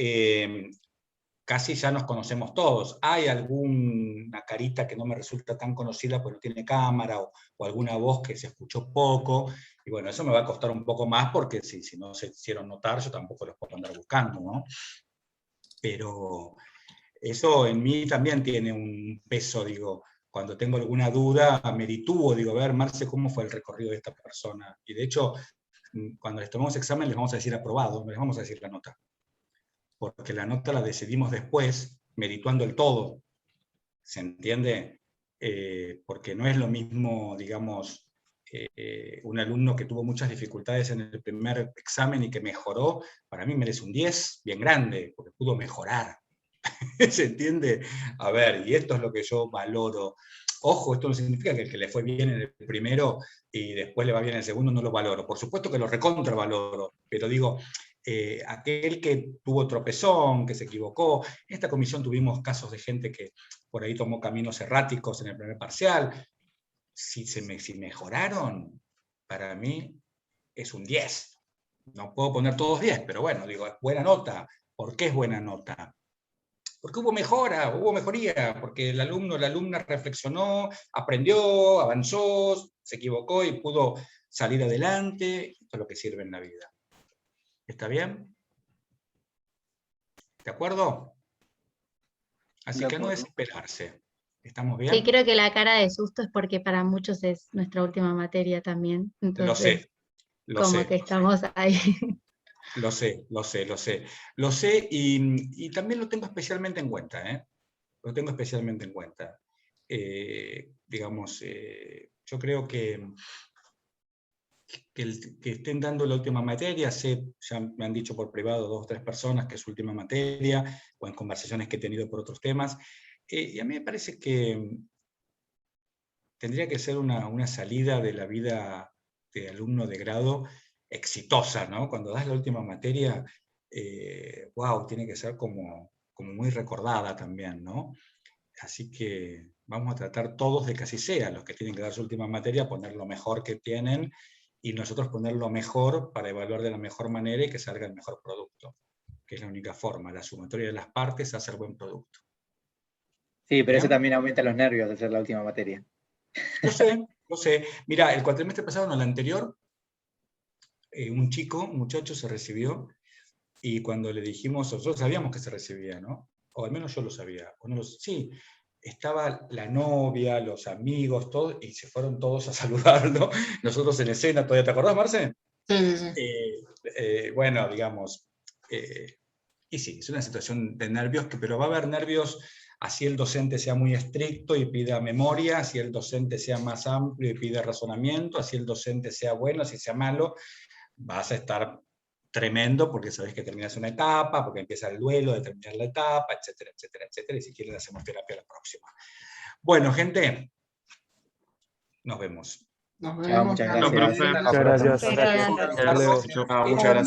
S21: casi ya nos conocemos todos. Hay alguna carita que no me resulta tan conocida porque no tiene cámara o alguna voz que se escuchó poco. Y bueno, eso me va a costar un poco más porque si no se hicieron notar, yo tampoco los puedo andar buscando, ¿no? Pero eso en mí también tiene un peso, digo, cuando tengo alguna duda, meritúo, digo, a ver, Marce, ¿cómo fue el recorrido de esta persona? Y de hecho, cuando les tomamos examen les vamos a decir aprobado, no les vamos a decir la nota. Porque la nota la decidimos después, merituando el todo. ¿Se entiende? Porque no es lo mismo, digamos, un alumno que tuvo muchas dificultades en el primer examen y que mejoró, para mí merece un 10 bien grande, porque pudo mejorar. ¿Se entiende? A ver, y esto es lo que yo valoro. Ojo, esto no significa que el que le fue bien en el primero y después le va bien en el segundo no lo valoro. Por supuesto que lo recontravaloro, pero digo, aquel que tuvo tropezón, que se equivocó, en esta comisión tuvimos casos de gente que por ahí tomó caminos erráticos en el primer parcial. Si mejoraron, para mí es un 10. No puedo poner todos 10, pero bueno, digo, es buena nota. ¿Por qué es buena nota? Porque hubo mejora, hubo mejoría, porque el alumno, la alumna reflexionó, aprendió, avanzó, se equivocó y pudo salir adelante. Esto es lo que sirve en la vida. ¿Está bien? ¿De acuerdo? Así que no desesperarse. ¿Estamos bien?
S20: Sí, creo que la cara de susto es porque para muchos es nuestra última materia también. Entonces,
S21: lo sé.
S20: Que estamos ahí.
S21: Lo sé y también lo tengo especialmente en cuenta, ¿eh? Lo tengo especialmente en cuenta. Digamos, yo creo que estén dando la última materia, ya me han dicho por privado 2 o 3 personas que es su última materia, o en conversaciones que he tenido por otros temas, y a mí me parece que tendría que ser una salida de la vida de alumno de grado exitosa, ¿no? Cuando das la última materia, wow, tiene que ser como muy recordada también, ¿no? Así que vamos a tratar todos de que así sea, los que tienen que dar su última materia, poner lo mejor que tienen, y nosotros poner lo mejor para evaluar de la mejor manera y que salga el mejor producto, que es la única forma, la sumatoria de las partes hace el buen producto.
S3: Sí, pero eso también aumenta los nervios de ser la última materia.
S21: Lo sé. Mira, el cuatrimestre pasado, no, el anterior, un muchacho se recibió, y cuando le dijimos, nosotros sabíamos que se recibía, ¿no? O al menos yo lo sabía. Sí, estaba la novia, los amigos, todos, y se fueron todos a saludarlo. Nosotros en escena, ¿todavía te acordás, Marce?
S19: Sí.
S21: Bueno, digamos, y sí, es una situación de nervios, pero va a haber nervios así el docente sea muy estricto y pida memoria, así el docente sea más amplio y pida razonamiento, así el docente sea bueno, así sea malo, vas a estar tremendo porque sabes que terminas una etapa, porque empieza el duelo de terminar la etapa, etcétera, etcétera, etcétera, y si quieren hacemos terapia la próxima. Bueno, gente, Nos vemos.
S19: Nos
S3: Chao,
S19: vemos.
S3: muchas
S19: Hasta
S3: gracias.
S19: luego.
S6: Muchas gracias.
S5: Muchas gracias.
S6: Hasta luego.
S21: Chao,
S6: Muchas gracias.